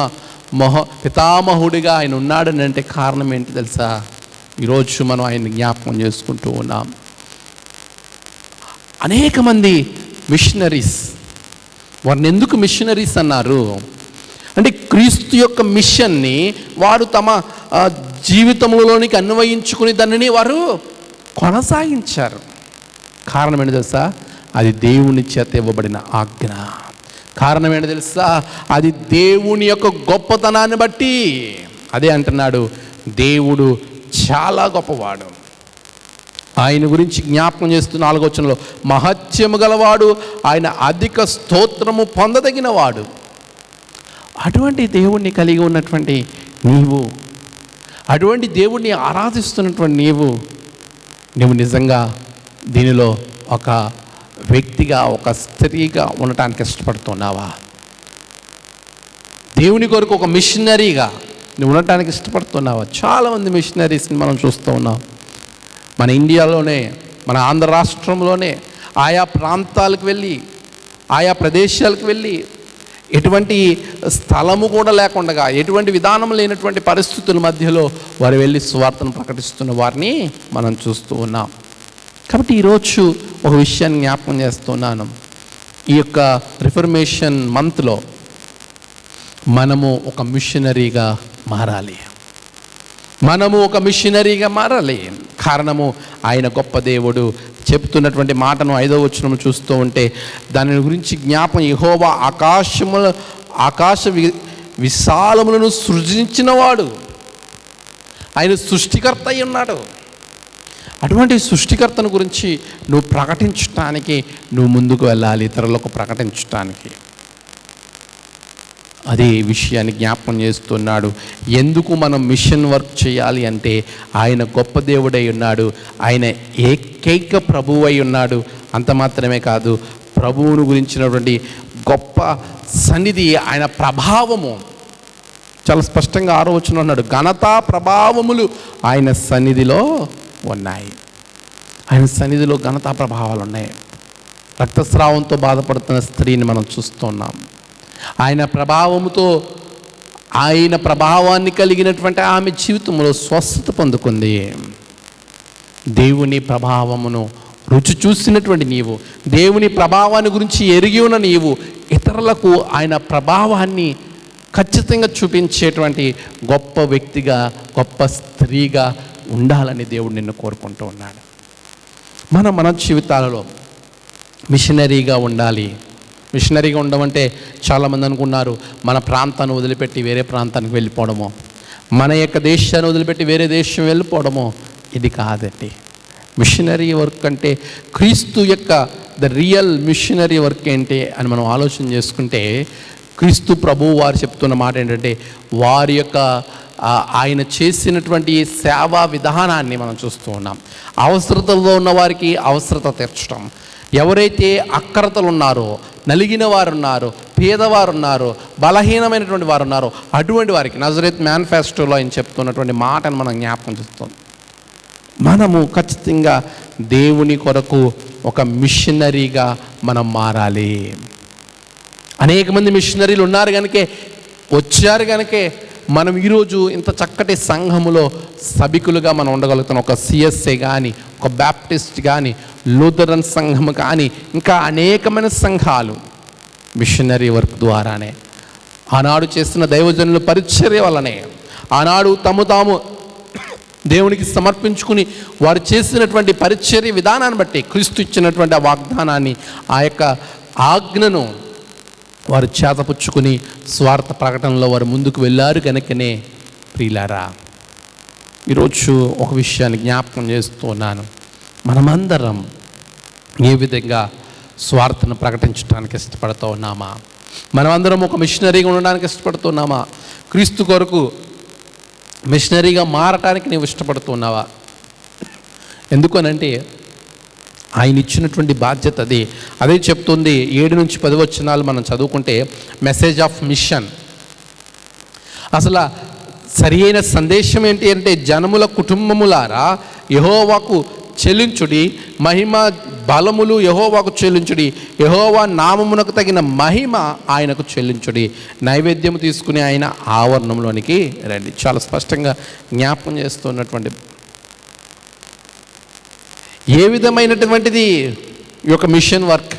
పితామహుడిగా ఆయన ఉన్నాడని అంటే కారణం ఏంటి తెలుసా? ఈరోజు మనం ఆయన్ని జ్ఞాపకం చేసుకుంటూ ఉన్నాం. అనేక మంది మిషనరీస్, వారిని ఎందుకు మిషనరీస్ అన్నారు అంటే క్రీస్తు యొక్క మిషన్ని వారు తమ జీవితంలోనికి అన్వయించుకుని దానిని వారు కొనసాగించారు. కారణం ఏంటి తెలుసా? అది దేవుని చేత ఇవ్వబడిన ఆజ్ఞ. కారణం ఏంటి తెలుసా? అది దేవుని యొక్క గొప్పతనాన్ని బట్టి. అదే అంటున్నాడు, దేవుడు చాలా గొప్పవాడు. ఆయన గురించి జ్ఞాపకం చేస్తూ 4వ వచనంలో మహత్యము గలవాడు, ఆయన అధిక స్తోత్రము పొందదగినవాడు. అటువంటి దేవుణ్ణి కలిగి ఉన్నటువంటి నీవు, అటువంటి దేవుణ్ణి ఆరాధిస్తున్నటువంటి నీవు నిజంగా దీనిలో ఒక వ్యక్తిగా, ఒక స్త్రీగా ఉండటానికి ఇష్టపడుతున్నావా? దేవుని కొరకు ఒక మిషనరీగా నువ్వు ఉండటానికి ఇష్టపడుతున్నావా? చాలామంది మిషనరీస్ని మనం చూస్తూ ఉన్నాం. మన ఇండియాలోనే, మన ఆంధ్ర రాష్ట్రంలోనే ఆయా ప్రాంతాలకు వెళ్ళి, ఆయా ప్రదేశాలకు వెళ్ళి, ఎటువంటి స్థలము కూడా లేకుండా, ఎటువంటి విధానం లేనటువంటి పరిస్థితుల మధ్యలో వారు వెళ్ళి సువార్తను ప్రకటిస్తున్న వారిని మనం చూస్తూ ఉన్నాం. కాబట్టి ఈరోజు ఒక విషయాన్ని జ్ఞాపకం చేస్తున్నాను. ఈ యొక్క రిఫర్మేషన్ మంత్లో మనము ఒక మిషనరీగా మారాలి. మనము ఒక మిషనరీగా మారాలి. కారణము ఆయన గొప్ప దేవుడు. చెప్తున్నటువంటి మాటను 5వ వచనం చూస్తూ ఉంటే దాని గురించి జ్ఞాపకం, యెహోవా ఆకాశ విశాలములను సృజించినవాడు, ఆయన సృష్టికర్త అయి ఉన్నాడు. అటువంటి సృష్టికర్తను గురించి నువ్వు ప్రకటించటానికి నువ్వు ముందుకు వెళ్ళాలి, ఇతరులకు ప్రకటించటానికి. అదే విషయాన్ని జ్ఞాపకం చేస్తున్నాడు. ఎందుకు మనం మిషన్ వర్క్ చేయాలి అంటే ఆయన గొప్ప దేవుడై ఉన్నాడు, ఆయన ఏకైక ప్రభువు అయి ఉన్నాడు. అంత మాత్రమే కాదు, ప్రభువును గురించినటువంటి గొప్ప సన్నిధి, ఆయన ప్రభావము చాలా స్పష్టంగా 6వ వచనంలో అన్నాడు, ఘనతా ప్రభావములు ఆయన సన్నిధిలో ఉన్నాయి. ఆయన సన్నిధిలో ఘనతా ప్రభావాలు ఉన్నాయి. రక్తస్రావంతో బాధపడుతున్న స్త్రీని మనం చూస్తున్నాం. ఆయన ప్రభావముతో, ఆయన ప్రభావాన్ని కలిగినటువంటి ఆమె జీవితంలో స్వస్థత పొందుకుంది. దేవుని ప్రభావమును రుచి చూసినటువంటి నీవు, దేవుని ప్రభావాన్ని గురించి ఎరిగి ఉన్న నీవు, ఇతరులకు ఆయన ప్రభావాన్ని ఖచ్చితంగా చూపించేటువంటి గొప్ప వ్యక్తిగా, గొప్ప స్త్రీగా ఉండాలని దేవుడు నిన్ను కోరుకుంటూ ఉన్నాడు. మన జీవితాలలో మిషనరీగా ఉండాలి. మిషనరీగా ఉండమంటే చాలామంది అనుకున్నారు మన ప్రాంతాన్ని వదిలిపెట్టి వేరే ప్రాంతానికి వెళ్ళిపోవడమో, మన యొక్క దేశాన్ని వదిలిపెట్టి వేరే దేశం వెళ్ళిపోవడమో. ఇది కాదండి. మిషనరీ వర్క్ అంటే క్రీస్తు యొక్క ద రియల్ మిషనరీ వర్క్ ఏంటి అని మనం ఆలోచన చేసుకుంటే, క్రీస్తు ప్రభువు వారు చెప్తున్న మాట ఏంటంటే, వారి యొక్క ఆయన చేసినటువంటి సేవా విధానాన్ని మనం చూస్తూ ఉన్నాం. అవసరతలో ఉన్న వారికి అవసరత తీర్చడం, ఎవరైతే అక్కరతలు ఉన్నారో, నలిగిన వారు ఉన్నారో, పేదవారు ఉన్నారో, బలహీనమైనటువంటి వారు ఉన్నారో, అటువంటి వారికి నజరేత్ మేనిఫెస్టోలో ఆయన చెప్తున్నటువంటి మాటను మనం జ్ఞాపకం చేస్తాం. మనము ఖచ్చితంగా దేవుని కొరకు ఒక మిషనరీగా మనం మారాలి. అనేక మంది మిషనరీలు ఉన్నారు కనుకే, వచ్చారు కనుకే మనం ఈరోజు ఇంత చక్కటి సంఘములో సభికులుగా మనం ఉండగలుగుతాం. ఒక సిఎస్ఏ కానీ, ఒక బ్యాప్టిస్ట్ కానీ, లూథరన్ సంఘము కానీ, ఇంకా అనేకమైన సంఘాలు మిషనరీ వర్క్ ద్వారానే, ఆనాడు చేసిన దైవజనుల పరిచర్య వల్లనే, ఆనాడు తాము దేవునికి సమర్పించుకుని వారు చేసినటువంటి పరిచర్య విధానాన్ని బట్టి, క్రీస్తు ఇచ్చినటువంటి ఆ వాగ్దానాన్ని, ఆ యొక్క ఆజ్ఞను వారు చేతపుచ్చుకుని స్వార్థ ప్రకటనలో వారు ముందుకు వెళ్ళారు కనుకనే ప్రియులారా, ఈరోజు ఒక విషయాన్ని జ్ఞాపకం చేస్తున్నాను. మనమందరం ఏ విధంగా స్వార్థను ప్రకటించడానికి ఇష్టపడుతూ ఉన్నామా? మనమందరం ఒక మిషనరీగా ఉండడానికి ఇష్టపడుతున్నామా? క్రీస్తు కొరకు మిషనరీగా మారటానికి నీవు ఇష్టపడుతున్నావా? ఎందుకనంటే ఆయన ఇచ్చినటువంటి బాధ్యత అదే చెప్తుంది. 7 నుంచి 10 వచనాలు మనం చదువుకుంటే మెసేజ్ ఆఫ్ మిషన్. అసలు సరి అయిన సందేశం ఏంటి అంటే, జనముల కుటుంబములారా యెహోవాకు చెల్లించుడి, మహిమ బలములు యెహోవాకు చెల్లించుడి, యెహోవా నామమునకు తగిన మహిమ ఆయనకు చెల్లించుడి, నైవేద్యం తీసుకుని ఆయన ఆవరణంలోనికి రండి. చాలా స్పష్టంగా జ్ఞాపకం చేస్తున్నటువంటి ఏ విధమైనటువంటిది ఈ యొక్క మిషన్ వర్క్,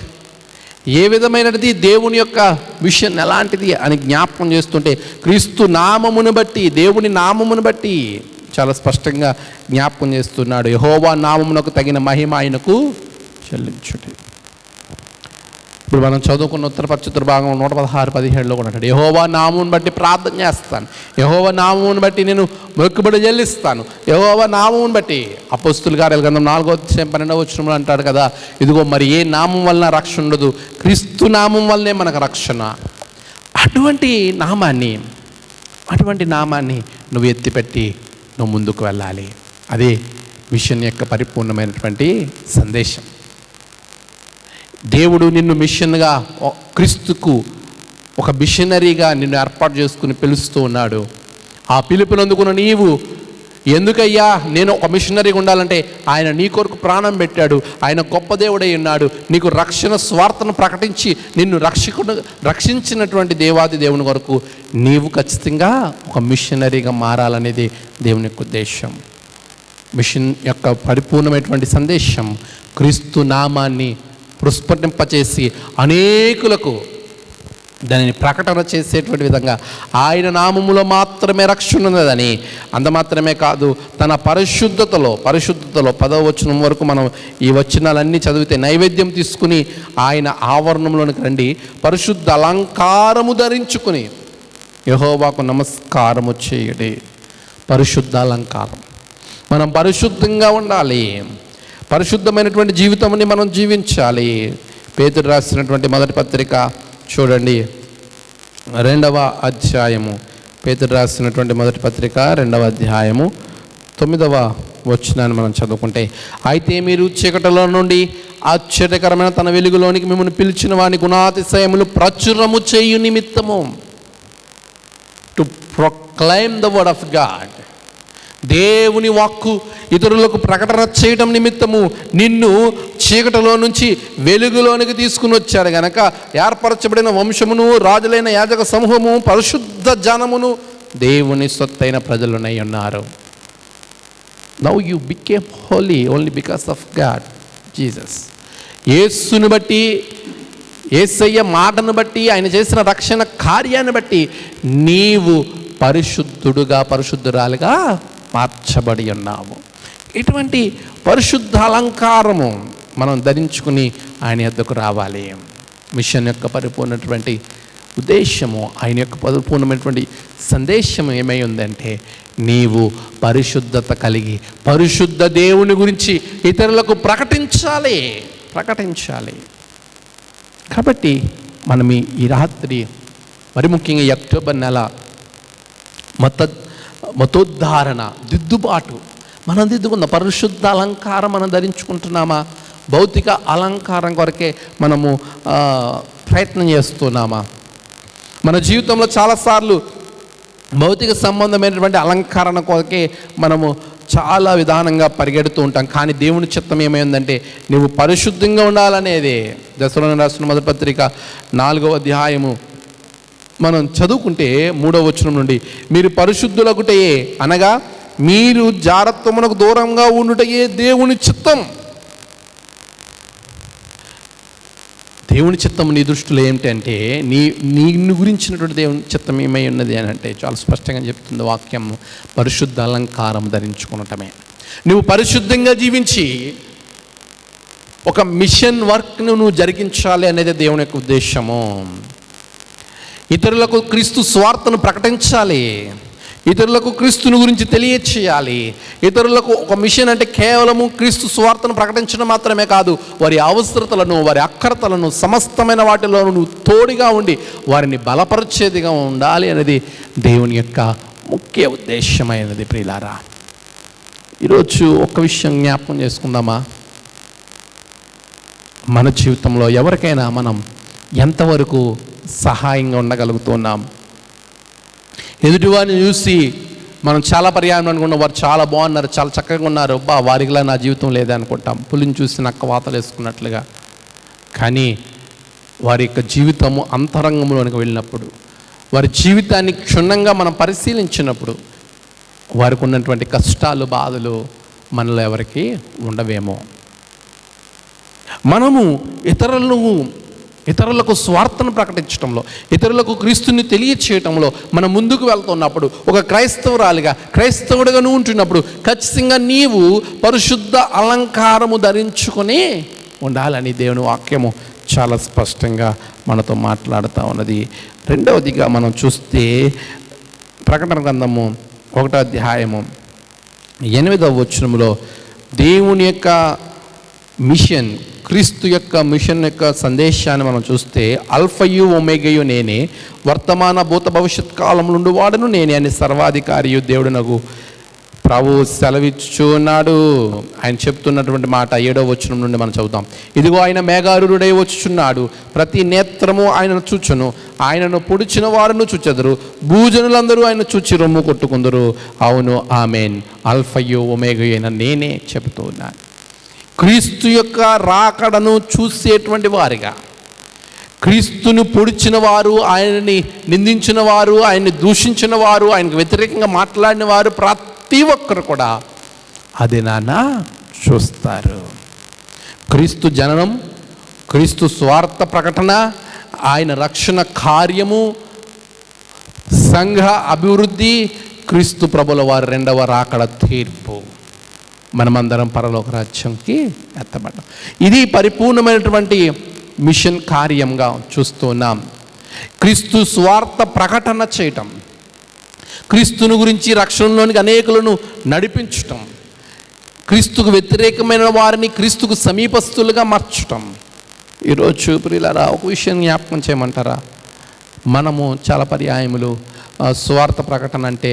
ఏ విధమైనది దేవుని యొక్క మిషన్ ఎలాంటిది అని జ్ఞాపకం చేస్తుంటే, క్రీస్తు నామమును బట్టి, దేవుని నామమును బట్టి చాలా స్పష్టంగా జ్ఞాపకం చేస్తున్నాడు. యెహోవా నామమునకు తగిన మహిమ ఆయనకు చెల్లించుడి. ఇప్పుడు మనం చదువుకున్న ఉత్తర భాగం 116-17లో కూడా అంటాడు, యెహోవా నామమును బట్టి ప్రార్థన చేస్తాను, యెహోవా నామమును బట్టి నేను మొక్కుబడి చెల్లిస్తాను, యెహోవా నామమును బట్టి. అపోస్తుల కార్యాల గ్రంథం 4:12 అంటాడు కదా, ఇదిగో మరి ఏ నామం వలన రక్షణ ఉండదు, క్రీస్తు నామం వల్లనే మనకు రక్షణ. అటువంటి నామాన్ని నువ్వు ఎత్తిపెట్టి నువ్వు ముందుకు వెళ్ళాలి. అదే మిషన్ యొక్క పరిపూర్ణమైనటువంటి సందేశం. దేవుడు నిన్ను మిషన్గా, క్రీస్తుకు ఒక మిషనరీగా నిన్ను ఏర్పాటు చేసుకుని పిలుస్తూ ఉన్నాడు. ఆ పిలుపునందుకున్న నీవు, ఎందుకయ్యా నేను ఒక మిషనరీగా ఉండాలంటే, ఆయన నీ కొరకు ప్రాణం పెట్టాడు, ఆయన గొప్ప దేవుడై ఉన్నాడు, నీకు రక్షణ స్వార్థను ప్రకటించి నిన్ను రక్షించినటువంటి దేవాది దేవుని కొరకు నీవు ఖచ్చితంగా ఒక మిషనరీగా మారాలనేది దేవుని యొక్క ఉద్దేశం. మిషన్ యొక్క పరిపూర్ణమైనటువంటి సందేశం క్రీస్తు నామాన్ని ప్రస్ఫుటింపచేసి అనేకులకు దానిని ప్రకటన చేసేటువంటి విధంగా, ఆయన నామములో మాత్రమే రక్షణ ఉన్నదని, అంత మాత్రమే కాదు, తన పరిశుద్ధతలో 10వ వచనం వరకు మనం ఈ వచనాలన్నీ చదివితే, నైవేద్యం తీసుకుని ఆయన ఆవరణంలోనికి రండి, పరిశుద్ధ అలంకారము ధరించుకుని యెహోవాకు నమస్కారము చేయడి. పరిశుద్ధ అలంకారం. మనం పరిశుద్ధంగా ఉండాలి, పరిశుద్ధమైనటువంటి జీవితాన్ని మనం జీవించాలి. పేతురు రాసినటువంటి మొదటి పత్రిక చూడండి, 2వ అధ్యాయము. పేతురు రాసినటువంటి మొదటి పత్రిక 2వ అధ్యాయము 9వ వచనాన్ని మనం చదువుకుంటే, అయితే మీరు చీకటిలో నుండి ఆశ్చర్యకరమైన తన వెలుగులోనికి మిమ్మల్ని పిలిచిన వాని గుణాతిశయములు ప్రచురము చేయు నిమిత్తము, to proclaim the word of God, దేవుని వాక్కు ఇతరులకు ప్రకటన చేయటం నిమిత్తము నిన్ను చీకటిలో నుంచి వెలుగులోనికి తీసుకుని వచ్చాడు గనక, ఏర్పరచబడిన వంశమును, రాజులైన యాజక సమూహము, పరిశుద్ధ జనమును, దేవుని సొత్తైన ప్రజలునై ఉన్నారు. Now you became holy only because of God Jesus. యేసుని బట్టి, యేసయ్య మాటను బట్టి, ఆయన చేసిన రక్షణ కార్యాన్ని బట్టి నీవు పరిశుద్ధుడుగా, పరిశుద్ధురాలుగా మార్చబడి ఉన్నాము. ఇటువంటి పరిశుద్ధ అలంకారము మనం ధరించుకుని ఆయన యొద్దకు రావాలి. మిషన్ యొక్క పరిపూర్ణటువంటి ఉద్దేశము, ఆయన యొక్క పరిపూర్ణమైనటువంటి సందేశం ఏమై ఉందంటే, నీవు పరిశుద్ధత కలిగి పరిశుద్ధ దేవుని గురించి ఇతరులకు ప్రకటించాలి. కాబట్టి మనం ఈ రాత్రి, మరి ముఖ్యంగా ఈ అక్టోబర్ నెల మతోద్ధారణ, దిద్దుబాటు మనం దిద్దుకుందాం. పరిశుద్ధ అలంకారం మనం ధరించుకుంటున్నామా? భౌతిక అలంకారం కొరకే మనము ప్రయత్నం చేస్తున్నామా? మన జీవితంలో చాలాసార్లు భౌతిక సంబంధమైనటువంటి అలంకరణ కొరకే మనము చాలా విధానంగా పరిగెడుతూ ఉంటాం. కానీ దేవుని చిత్తం ఏమైందంటే, నువ్వు పరిశుద్ధంగా ఉండాలనేదే. దశలోని రాసిన మొదటి పత్రిక 4వ అధ్యాయము మనం చదువుకుంటే 3వ వచనం నుండి, మీరు పరిశుద్ధులగుటయే అనగా మీరు జారత్వమునకు దూరంగా ఉండుటయే దేవుని చిత్తం. దేవుని చిత్తం నీ దృష్టిలో ఏమిటంటే, నిన్ను గురించినటువంటి దేవుని చిత్తం ఏమై ఉన్నది అని అంటే, చాలా స్పష్టంగా చెప్తుంది వాక్యం, పరిశుద్ధ అలంకారం ధరించుకునటమే. నువ్వు పరిశుద్ధంగా జీవించి ఒక మిషన్ వర్క్ను నువ్వు జరిగించాలి అనేది దేవుని యొక్క ఉద్దేశము. ఇతరులకు క్రీస్తు స్వార్థను ప్రకటించాలి, ఇతరులకు క్రీస్తుని గురించి తెలియచేయాలి. ఇతరులకు ఒక మిషన్ అంటే కేవలము క్రీస్తు స్వార్థను ప్రకటించడం మాత్రమే కాదు, వారి అవసరతలను, వారి అక్కరతలను, సమస్తమైన వాటిలో నువ్వు తోడుగా ఉండి వారిని బలపరిచేదిగా ఉండాలి అనేది దేవుని యొక్క ముఖ్య ఉద్దేశమైనది. ప్రియులారా, ఈరోజు ఒక విషయం జ్ఞాపకం చేసుకుందామా? మన జీవితంలో ఎవరికైనా మనం ఎంతవరకు సహాయంగా ఉండగలుగుతున్నాం? ఎదుటివారిని చూసి మనం చాలా పర్యాయం అనుకుంటాం, వారు చాలా బాగున్నారు, చాలా చక్కగా ఉన్నారు, వారికిలా నా జీవితం లేదే అనుకుంటాం, పులిని చూసి నక్క వాతలు వేసుకున్నట్లుగా. కానీ వారి యొక్క జీవితము అంతరంగంలోనికి వెళ్ళినప్పుడు, వారి జీవితాన్ని క్షుణ్ణంగా మనం పరిశీలించినప్పుడు, వారికి ఉన్నటువంటి కష్టాలు, బాధలు మనలో ఎవరికి ఉండవేమో. మనము ఇతరులకు స్వార్థను ప్రకటించడంలో, ఇతరులకు క్రీస్తుని తెలియచేయటంలో మనం ముందుకు వెళ్తున్నప్పుడు, ఒక క్రైస్తవుడిగా నువ్వు ఉంటున్నప్పుడు ఖచ్చితంగా నీవు పరిశుద్ధ అలంకారము ధరించుకొని ఉండాలని దేవుని వాక్యము చాలా స్పష్టంగా మనతో మాట్లాడుతూ ఉన్నది. రెండవదిగా మనం చూస్తే ప్రకటన గ్రంథము 1వ అధ్యాయము 8వ వచనములో దేవుని యొక్క మిషన్, క్రీస్తు యొక్క మిషన్ యొక్క సందేశాన్ని మనం చూస్తే, అల్ఫయు ఒమేగయు నేనే, వర్తమాన భూత భవిష్యత్ కాలం నుండి వాడును నేనే అని సర్వాధికారియు దేవుడు నాకు ప్రభు సెలవిచ్చున్నాడు. ఆయన చెప్తున్నటువంటి మాట 7వ వచనం నుండి మనం చదువుతాం. ఇదిగో ఆయన మేఘారూఢుడై వచ్చుచున్నాడు, ప్రతి నేత్రము ఆయనను చూచును, ఆయనను పొడిచిన వారును చూచెదరు, భూజనులందరూ ఆయన చూచి రొమ్ము కొట్టుకుందరు. అవును, ఆమెన్. అల్ఫయు ఒమేగయు అయిన నేనే చెబుతూ ఉన్నాను. క్రీస్తు యొక్క రాకడను చూసేటువంటి వారిగా, క్రీస్తును పొడిచిన వారు, ఆయనని నిందించిన వారు, ఆయన్ని దూషించిన వారు, ఆయనకు వ్యతిరేకంగా మాట్లాడిన వారు, ప్రతి ఒక్కరు కూడా అది చూస్తారు. క్రీస్తు జననం, క్రీస్తు స్వార్థ ప్రకటన, ఆయన రక్షణ కార్యము, సంఘ అభివృద్ధి, క్రీస్తు ప్రభుల వారి 2వ రాకడ తీర్పు, మనమందరం పరలోక రాజ్యంకి ఎత్తబడ్డాం. ఇది పరిపూర్ణమైనటువంటి మిషన్ కార్యంగా చూస్తున్నాం. క్రీస్తు స్వార్థ ప్రకటన చేయటం, క్రీస్తుని గురించి రక్షణలోనికి అనేకులను నడిపించటం, క్రీస్తుకు వ్యతిరేకమైన వారిని క్రీస్తుకు సమీపస్తులుగా మార్చటం. ఈరోజు ప్రియులారా, ఒక విషయం జ్ఞాపకం చేయమంటారా? మనము చాలా పర్యాయములు స్వార్థ ప్రకటన అంటే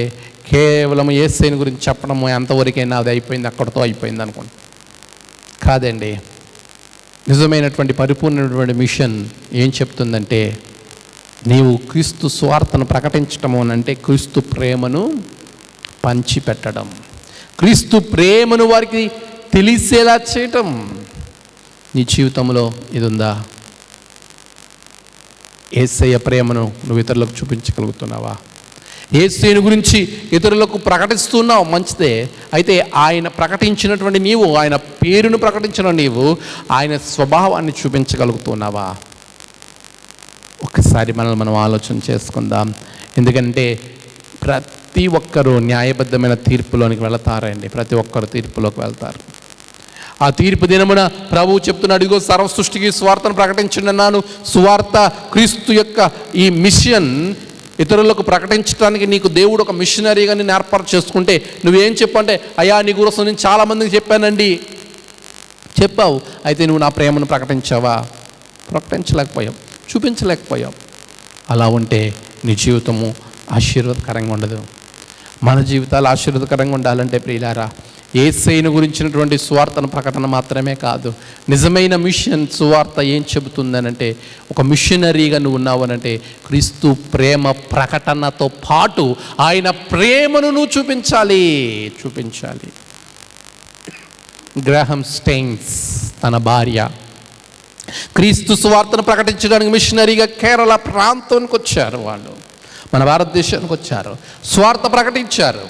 కేవలం యేసయ్యను గురించి చెప్పడము, ఎంతవరకైనా అది అయిపోయింది, అక్కడితో అయిపోయింది అనుకోండి. కాదండి. నిజమైనటువంటి పరిపూర్ణమైనటువంటి మిషన్ ఏం చెప్తుందంటే, నీవు క్రీస్తు స్వార్థను ప్రకటించటము అంటే క్రీస్తు ప్రేమను పంచిపెట్టడం, క్రీస్తు ప్రేమను వారికి తెలిసేలా చేయటం. నీ జీవితంలో ఇది ఉందా? యేసయ్య ప్రేమను నువ్వు ఇతరులకు చూపించగలుగుతున్నావా? యేసయ్యను గురించి ఇతరులకు ప్రకటిస్తున్నావు, మంచిదే. అయితే ఆయన ప్రకటించినటువంటి నీవు, ఆయన పేరును ప్రకటించిన నీవు, ఆయన స్వభావాన్ని చూపించగలుగుతున్నావా? ఒకసారి మనల్ని మనం ఆలోచన చేసుకుందాం. ఎందుకంటే ప్రతి ఒక్కరూ న్యాయబద్ధమైన తీర్పులోనికి వెళతారండి. ప్రతి ఒక్కరు తీర్పులోకి వెళ్తారు. ఆ తీర్పు దినమున ప్రభువు చెప్తున్నాడు, ఇదిగో సర్వ సృష్టికి సువార్తను ప్రకటించండి అన్నాను. సువార్త క్రీస్తు యొక్క ఈ మిషన్ ఇతరులకు ప్రకటించడానికి నీకు దేవుడు ఒక మిషనరీగా నేను ఏర్పాటు చేసుకుంటే నువ్వేం చెప్పంటే, అయ్యా నీ గురించి నేను చాలామందికి చెప్పానండి. చెప్పావు, అయితే నువ్వు నా ప్రేమను ప్రకటించావా? ప్రకటించలేకపోయావు, చూపించలేకపోయావు. అలా ఉంటే నీ జీవితము ఆశీర్వాదకరంగా ఉండదు. మన జీవితాలు ఆశీర్వాదకరంగా ఉండాలంటే ప్రియులారా, యేసయ్యను గురించినటువంటి సువార్తను ప్రకటన మాత్రమే కాదు, నిజమైన మిషన్ సువార్త ఏం చెబుతుందనంటే, ఒక మిషనరీగా నువ్వు ఉన్నావనంటే క్రీస్తు ప్రేమ ప్రకటనతో పాటు ఆయన ప్రేమను నువ్వు చూపించాలి. గ్రాహం స్టెయిన్స్ తన భార్య క్రీస్తు సువార్తను ప్రకటించడానికి మిషనరీగా కేరళ ప్రాంతానికి వచ్చారు. వాళ్ళు మన భారతదేశానికి వచ్చారు, స్వార్థ ప్రకటించారు.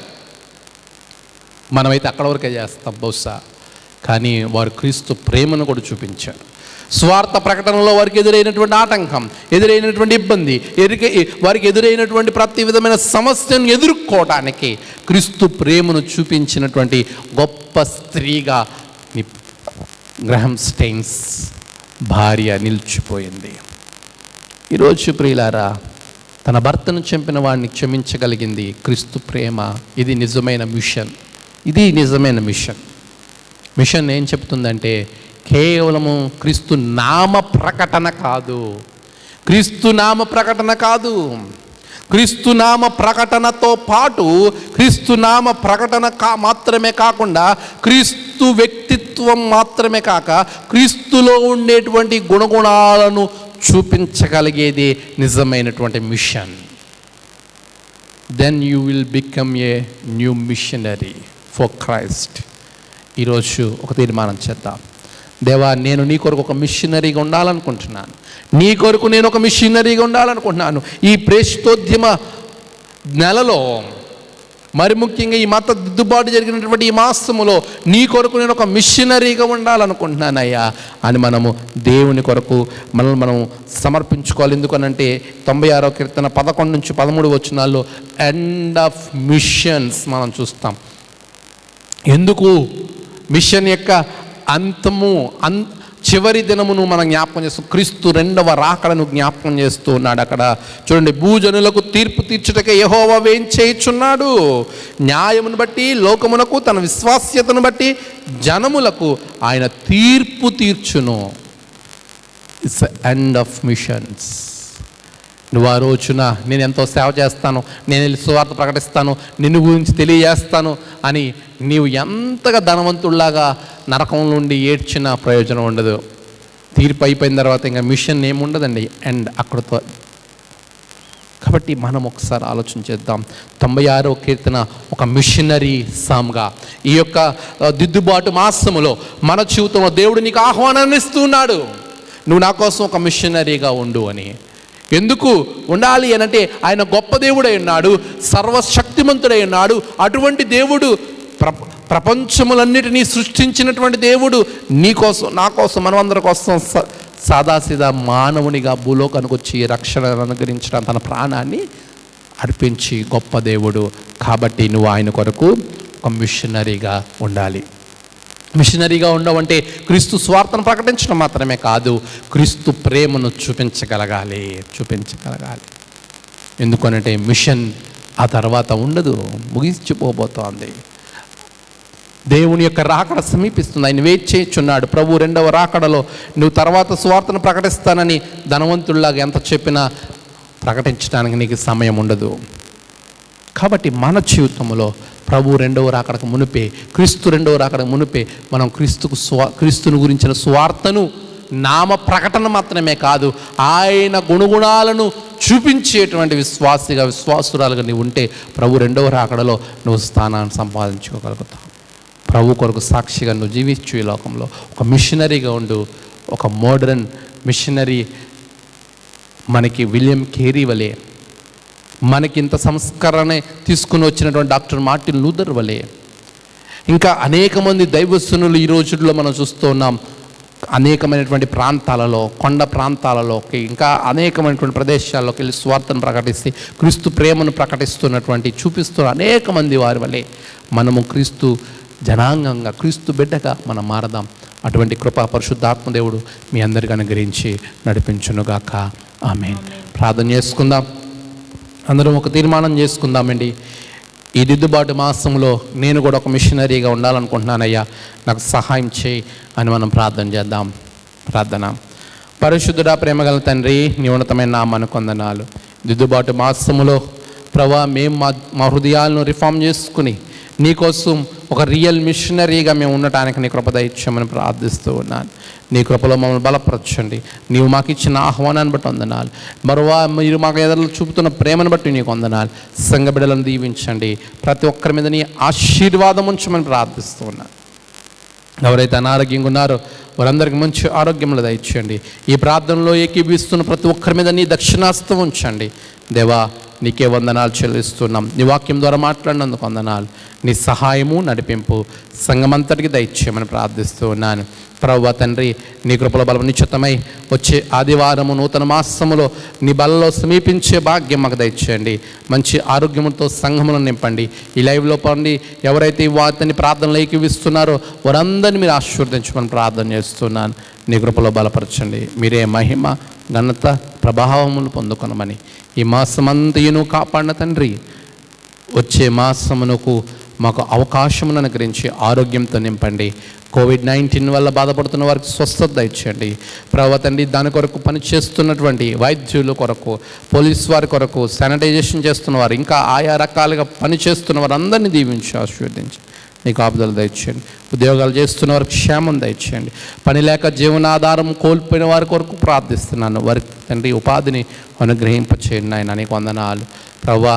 మనమైతే అక్కడ వరకే చేస్తాం బహుశా, కానీ వారు క్రీస్తు ప్రేమను కూడా చూపించారు. స్వార్థ ప్రకటనలో వారికి ఎదురైనటువంటి ఆటంకం, ఎదురైనటువంటి ఇబ్బంది, వారికి ఎదురైనటువంటి ప్రతి విధమైన సమస్యను ఎదుర్కోవడానికి క్రీస్తు ప్రేమను చూపించినటువంటి గొప్ప స్త్రీగా గ్రాహం స్టెయిన్స్ భార్య నిలిచిపోయింది. ఈరోజు ప్రియులారా, తన భర్తను చంపిన వాడిని క్షమించగలిగింది క్రీస్తు ప్రేమ. ఇది నిజమైన మిషన్. మిషన్ ఏం చెప్తుందంటే, కేవలము క్రీస్తు నామ ప్రకటన కాదు, క్రీస్తు నామ ప్రకటనతో పాటు క్రీస్తు నామ ప్రకటన మాత్రమే కాకుండా, క్రీస్తు వ్యక్తిత్వం మాత్రమే కాక క్రీస్తులో ఉండేటువంటి గుణగుణాలను చూపించగలిగేది నిజమైనటువంటి mission. Then you will become a new missionary for Christ. ఈరోజు ఒక తీర్మానం చేద్దాం. దేవా, నేను నీ కొరకు ఒక మిషనరీగా ఉండాలనుకుంటున్నాను. ఈ ప్రేషితోద్యమ నెలలో, మరి ముఖ్యంగా ఈ మత దిద్దుబాటు జరిగినటువంటి ఈ మాసములో నీ కొరకు నేను ఒక మిషనరీగా ఉండాలనుకుంటున్నానయ్యా అని మనము దేవుని కొరకు మనల్ని మనం సమర్పించుకోవాలి. ఎందుకనంటే 96వ కీర్తన 11 నుంచి 13 వచనాల్లో ఎండ్ ఆఫ్ మిషన్స్ మనం చూస్తాం. ఎందుకు మిషన్ యొక్క అంతము, చివరి దినమును మనం జ్ఞాపకం చేస్తాం. క్రీస్తు రెండవ రాకడను జ్ఞాపకం చేస్తూ ఉన్నాడు. అక్కడ చూడండి, భూజనులకు తీర్పు తీర్చుటకే యెహోవా వేంచేయుచున్నాడు. న్యాయమును బట్టి లోకమునకు, తన విశ్వాస్యతను బట్టి జనములకు ఆయన తీర్పు తీర్చును. It's end of missions. నువ్వు ఆ రోజున నేను ఎంతో సేవ చేస్తాను, నేను వెళ్ళి సువార్త ప్రకటిస్తాను, నిన్ను గురించి తెలియజేస్తాను అని నీవు ఎంతగా ధనవంతుల్లాగా నరకం నుండి ఏడ్చినా ప్రయోజనం ఉండదు. తీర్పు అయిపోయిన తర్వాత ఇంకా మిషన్ ఏముండదండి, అండ్ అక్కడతో. కాబట్టి మనం ఒకసారి ఆలోచన చేద్దాం. 96వ కీర్తన ఒక మిషనరీ సామ్గా ఈ యొక్క దిద్దుబాటు మాసములో మన జీవితంలో దేవుడు నీకు ఆహ్వానాన్ని ఇస్తున్నాడు. నువ్వు నా కోసం ఒక మిషనరీగా ఉండు అని. ఎందుకు ఉండాలి అనంటే, ఆయన గొప్ప దేవుడై ఉన్నాడు, సర్వశక్తిమంతుడై ఉన్నాడు. అటువంటి దేవుడు ప్రపంచములన్నిటినీ సృష్టించినటువంటి దేవుడు నీ కోసం, నా కోసం, మనమందరి కోసం సాదాసీదా మానవునిగా భూలోకానికి వచ్చి రక్షణను అనుగ్రహించడం, తన ప్రాణాన్ని అర్పించి గొప్ప దేవుడు. కాబట్టి నువ్వు ఆయన కొరకు ఒక మిషనరీగా ఉండాలి. మిషనరీగా ఉండవంటే క్రీస్తు స్వార్థను ప్రకటించడం మాత్రమే కాదు, క్రీస్తు ప్రేమను చూపించగలగాలి. ఎందుకనంటే మిషన్ ఆ తర్వాత ఉండదు, ముగించిపోబోతోంది. దేవుని యొక్క రాకడ సమీపిస్తుంది. ఆయన వెయిట్ చేయుచున్నాడు. ప్రభు రెండవ రాకడలో నువ్వు తర్వాత సువార్తను ప్రకటిస్తానని ధనవంతుల్లాగా ఎంత చెప్పినా ప్రకటించడానికి నీకు సమయం ఉండదు. కాబట్టి మన జీవితంలో ప్రభు రెండవ రాకడకు మునిపే, క్రీస్తు రెండవ రాకడకు మునిపే మనం క్రీస్తును గురించిన సువార్తను నామ ప్రకటన మాత్రమే కాదు, ఆయన గుణగుణాలను చూపించేటువంటి విశ్వాసురాలుగా నీవు ఉంటే ప్రభు రెండవ రాకడలో నువ్వు స్థానాన్ని సంపాదించుకోగలుగుతావు. ప్రభు కొరకు సాక్షిగా నువ్వు జీవించు. ఈ లోకంలో ఒక మిషనరీగా ఉండు. ఒక మోడర్న్ మిషనరీ మనకి విలియం కేరీ వలె, మనకి ఇంత సంస్కరణ తీసుకుని వచ్చినటువంటి డాక్టర్ మార్టిన్ లూథర్ వలె, ఇంకా అనేక మంది దైవస్తునులు ఈ రోజుల్లో మనం చూస్తూ ఉన్నాం. అనేకమైనటువంటి ప్రాంతాలలో, కొండ ప్రాంతాలలోకి, ఇంకా అనేకమైనటువంటి ప్రదేశాల్లోకి వెళ్ళి స్వార్థను ప్రకటిస్తే క్రీస్తు ప్రేమను ప్రకటిస్తున్నటువంటి చూపిస్తున్న అనేక మంది వారి వల్లే మనము క్రీస్తు జనాంగంగా, క్రీస్తు బిడ్డగా మనం మారదాం. అటువంటి కృపా పరిశుద్ధాత్మదేవుడు మీ అందరికీ అనుగ్రహించి నడిపించునుగాక. ఆమేన్. ప్రార్థన చేసుకుందాం. అందరం ఒక తీర్మానం చేసుకుందామండి. ఈ దిద్దుబాటు మాసంలో నేను కూడా ఒక మిషనరీగా ఉండాలనుకుంటున్నానయ్యా, నాకు సహాయం చేయి అని మనం ప్రార్థన చేద్దాం. ప్రార్థన. పరిశుద్ధుడా, ప్రేమగల తండ్రి, నీ ఉన్నతమైన నామానికి వందనాలు. దిద్దుబాటు మాసములో ప్రభా మేము మా హృదయాలను రిఫార్మ్ చేసుకుని నీకోసం ఒక రియల్ మిషనరీగా మేము ఉండటానికి నీ కృప దయచేయమని ప్రార్థిస్తూ ఉన్నాను. నీ కృపలో మమ్మల్ని బలపరచండి. నీవు మాకు ఇచ్చిన ఆహ్వానాన్ని బట్టి వందనాలు. మరోవా మీరు మాకు ఎదురు చూపుతున్న ప్రేమను బట్టి నీకు వందనాలు. సంఘ బిడ్డలను దీవించండి. ప్రతి ఒక్కరి మీద నీ ఆశీర్వాదం ఉంచమని ప్రార్థిస్తూ ఉన్నాను. ఎవరైతే అనారోగ్యంగా ఉన్నారో వారందరికీ మంచి ఆరోగ్యంలో దయచేయండి. ఈ ప్రార్థనలో ఏకీభవిస్తున్న ప్రతి ఒక్కరి మీద నీ దక్షిణాస్తం ఉంచండి. దేవా, నీకే వందనాలు చెల్లిస్తున్నాం. నీ వాక్యం ద్వారా మాట్లాడినందుకు వందనాలు. నీ సహాయము, నడిపింపు సంఘమంతటికి దయచేయమని ప్రార్థిస్తూ ఉన్నాను. ప్రభువా తండ్రి, నీ కృపల బలం నిశ్చితమై వచ్చే ఆదివారము నూతన మాసములో నీ బలలో సమీపించే భాగ్యం మాకు దయచేయండి. మంచి ఆరోగ్యముతో సంఘములను నింపండి. ఈ లైవ్లో పండి ఎవరైతే వాటిని ప్రార్థనలు ఏకీవిస్తున్నారో వారందరినీ మీరు ఆశీర్వదించమని ప్రార్థన చేస్తున్నాను. నీ కృపలో బలపరచండి. మీరే మహిమ, ఘనత, ప్రభావములు పొందుకొనమని ఈ మాసమంతయును కాపాడిన తండ్రి, వచ్చే మాసమునకు మాకు అవకాశమును అనుగ్రహించి ఆరోగ్యంతో నింపండి. కోవిడ్-19 వల్ల బాధపడుతున్న వారికి స్వస్థత దయచేయండి. ప్రభువా తండ్రి, దాని కొరకు పనిచేస్తున్నటువంటి వైద్యుల కొరకు, పోలీసు వారి కొరకు, శానిటైజేషన్ చేస్తున్న వారు, ఇంకా ఆయా రకాలుగా పనిచేస్తున్న వారు అందరినీ దీవించి ఆశీర్వదించి నీకు ఆపుదల దయచేయండి. ఉద్యోగాలు చేస్తున్న వారికి క్షేమం దయచేయండి. పని లేక జీవనాధారం కోల్పోయిన వారి కొరకు ప్రార్థిస్తున్నాను. వారికి తండ్రి ఉపాధిని అనుగ్రహింపచేయండి. ఆయన నీకు వందనాలు. ప్రభువా,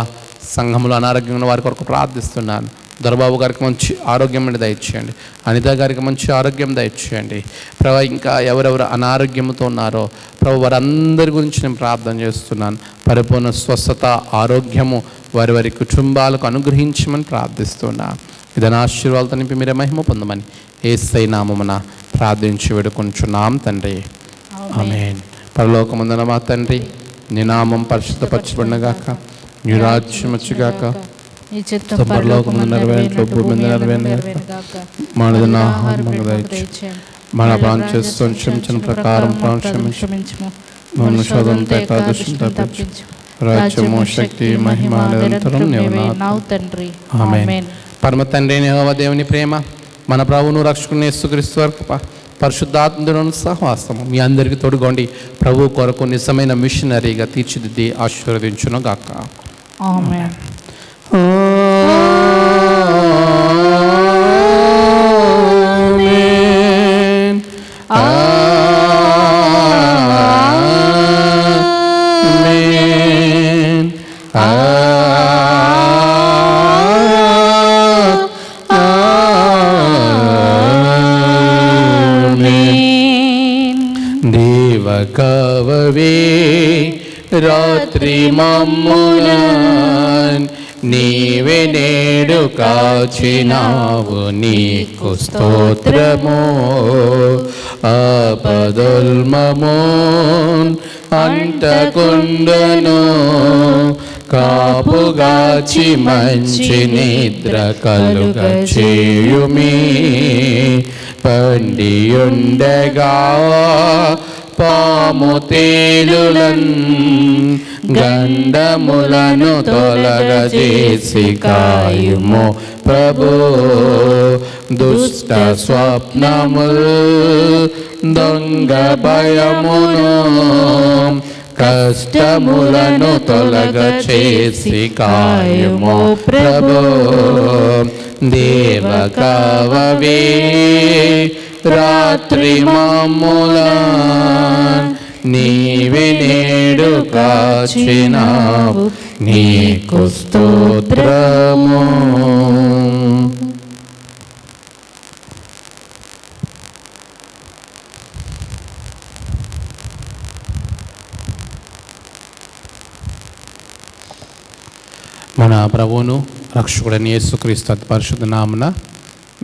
సంఘంలో అనారోగ్యం ఉన్న వారి కొరకు ప్రార్థిస్తున్నాను. దొరబాబు గారికి మంచి ఆరోగ్యం దయచేయండి. అనిత గారికి మంచి ఆరోగ్యం దయచేయండి. ప్రభు, ఇంకా ఎవరెవరు అనారోగ్యంతో ఉన్నారో ప్రభు వారందరి గురించి నేను ప్రార్థన చేస్తున్నాను. పరిపూర్ణ స్వస్థత, ఆరోగ్యము వారి వారి కుటుంబాలకు అనుగ్రహించమని ప్రార్థిస్తున్నాను. ఇదన ఆశీర్వాదాలతో నింపి మీరే మహిమ పొందమని యేసయ్య నామమున ప్రార్థించి వేడుకొంచున్నాం తండ్రి. ఆమేన్. పరలోకమందున మా తండ్రి, నీ నామం పరిశుద్ధపరచబడునుగాక, నీ రాజ్యం వచ్చుగాక, నీ చిత్తం పరలోకమందు నెరవేరినట్లు భూమి మీద నెరవేరునుగాక. మా అనుదిన ఆహారము మాకు దయచేయండి. మన అపరాధం చేస్తున్న క్షమించిన ప్రకారం క్షమించుము. మమ్మల్ని శోధనలో తప్పించు. రాజ్యము, శక్తి, మహిమ నిరంతరం నీవే తండ్రి. ఆమేన్. పరమ తండ్రి యెహోవా దేవుని ప్రేమ, మన ప్రభువును రక్షకుని యేసుక్రీస్తు వారి కృప, పరిశుద్ధాత్మను సహవాసము మీ అందరికీ తోడుగొండి. ప్రభు కొరకు నిజమైన మిషనరీగా తీర్చిదిద్ది ఆశీర్వదించును గాక. ఆమేన్. దేవకవవే రాత్రి మమ్ములన్ నీవే నేడు కాచినావు, నీకు స్తోత్రము. ఆపదల్మమోన్ అంటకుండను, కాపుగాచి మంచి నిద్ర కలుగ చేయుమి. పండియుండగా పాము తేలులన్ గండములను తొలగజేసి కాయుము ప్రభు. దుష్ట స్వప్నముల్ దొంగ భయమును కష్టములను తొలగచేసి కాయుము ప్రభు. దేవకవవే రాత్రి మమ్ములన్ నీవే నేడు కాచినావు, నీకు స్తోత్రము. మన ప్రభువును రక్షకుడైన యేసుక్రీస్తు అతి పరిశుద్ధ నామమున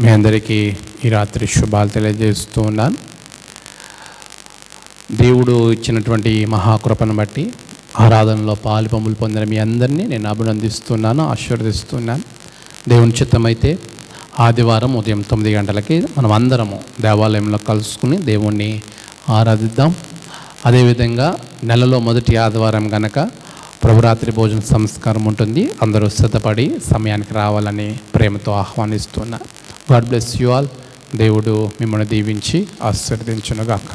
మీ అందరికీ ఈ రాత్రి శుభాలు తెలియజేస్తూ ఉన్నాను. దేవుడు ఇచ్చినటువంటి మహాకృపను బట్టి ఆరాధనలో పాలుపంపులు పొందిన మీ అందరినీ నేను అభినందిస్తున్నాను, ఆశీర్వదిస్తున్నాను. దేవుని చిత్తమైతే ఆదివారం ఉదయం 9 గంటలకి మనం అందరము దేవాలయంలో కలుసుకుని దేవుణ్ణి ఆరాధిద్దాం. అదేవిధంగా నెలలో మొదటి ఆదివారం గనక ప్రభురాత్రి భోజన సంస్కారం ఉంటుంది. అందరూ సిద్ధపడి సమయానికి రావాలని ప్రేమతో ఆహ్వానిస్తున్నా. God bless you all. దేవుడు మిమ్మల్ని దీవించి ఆశీర్వదించునుగాక.